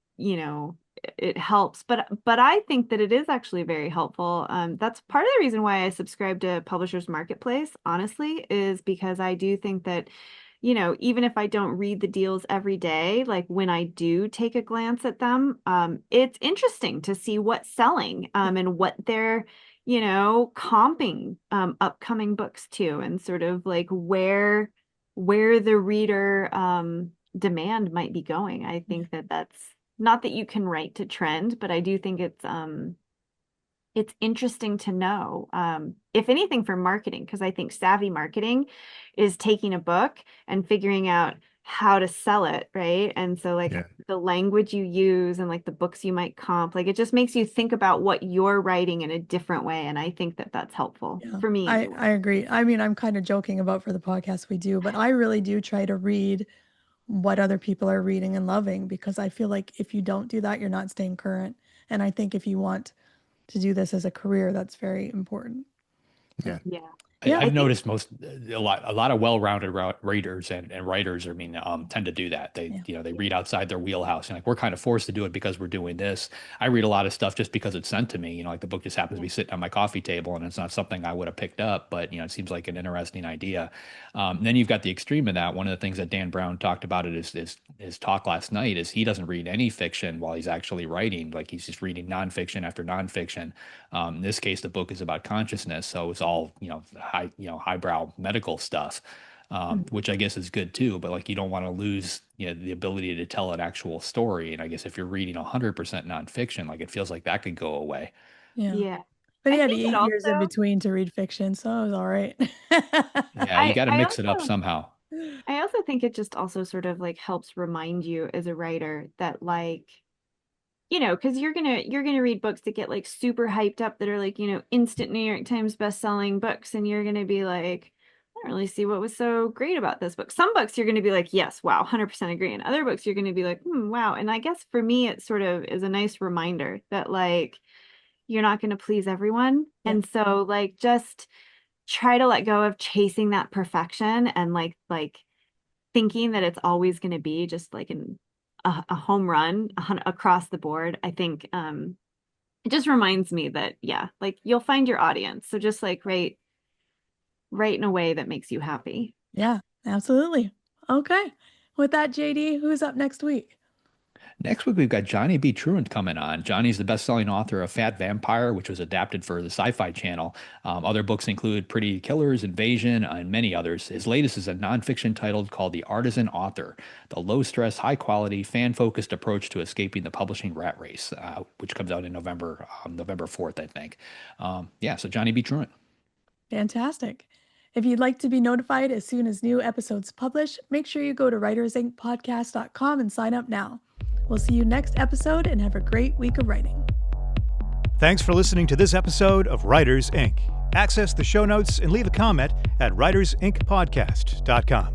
Speaker 2: it helps. But I think that it is actually very helpful. That's part of the reason why I subscribe to Publishers Marketplace, honestly, is because I do think that even if I don't read the deals every day, like when I do take a glance at them, it's interesting to see what's selling and what they're, comping upcoming books to, and sort of like where the reader demand might be going. I think that that's not that you can write to trend, but I do think it's interesting to know, if anything, for marketing, because I think savvy marketing is taking a book and figuring out how to sell it, right? And so like
Speaker 3: Yeah.
Speaker 2: the language you use and like the books you might comp, like it just makes you think about what you're writing in a different way. And I think that that's helpful for me. Anyway.
Speaker 1: I agree. I mean, I'm kind of joking about for the podcast we do, but I really do try to read what other people are reading and loving, because I feel like if you don't do that, you're not staying current. And I think if you want to do this as a career, that's very important.
Speaker 3: Yeah.
Speaker 2: Yeah.
Speaker 1: Yeah.
Speaker 4: I've noticed a lot of well-rounded readers and writers, tend to do that. They, they read outside their wheelhouse, and like we're kind of forced to do it because we're doing this. I read a lot of stuff just because it's sent to me. Like the book just happens to be sitting on my coffee table, and it's not something I would have picked up, but it seems like an interesting idea. Then you've got the extreme of that. One of the things that Dan Brown talked about it is his talk last night is he doesn't read any fiction while he's actually writing. Like he's just reading nonfiction after nonfiction. In this case, the book is about consciousness, so it's all highbrow medical stuff, which I guess is good too. But like you don't want to lose the ability to tell an actual story. And I guess if you're reading 100% nonfiction, like it feels like that could go away.
Speaker 2: Yeah.
Speaker 1: But he
Speaker 2: I
Speaker 1: had
Speaker 2: think it
Speaker 1: 8 years in
Speaker 2: also-
Speaker 1: between to read fiction, so it was all right.
Speaker 4: Yeah, you got to
Speaker 2: I
Speaker 4: mix it up
Speaker 2: also-
Speaker 4: somehow.
Speaker 2: I also think it just also sort of like helps remind you as a writer that like, because you're gonna read books that get like super hyped up that are like, instant New York Times best-selling books, and you're gonna be like, I don't really see what was so great about this book. Some books you're gonna be like, yes, wow, 100% agree. And other books you're gonna be like, wow. And I guess for me, it sort of is a nice reminder that like you're not gonna please everyone.
Speaker 1: Yeah.
Speaker 2: And so like just try to let go of chasing that perfection and like thinking that it's always gonna be just like a home run across the board. I think it just reminds me that, yeah, like you'll find your audience. So just like write in a way that makes you happy.
Speaker 1: Yeah, absolutely. Okay. With that, JD, who's up next week?
Speaker 4: Next week, we've got Johnny B. Truant coming on. Johnny's the best-selling author of Fat Vampire, which was adapted for the Sci-Fi Channel. Other books include Pretty Killers, Invasion, and many others. His latest is a nonfiction titled called The Artisan Author, the low-stress, high-quality, fan-focused approach to escaping the publishing rat race, which comes out in November 4th, I think. So Johnny B. Truant.
Speaker 1: Fantastic. If you'd like to be notified as soon as new episodes publish, make sure you go to writersincpodcast.com and sign up now. We'll see you next episode and have a great week of writing.
Speaker 6: Thanks for listening to this episode of Writers Inc. Access the show notes and leave a comment at writersincpodcast.com.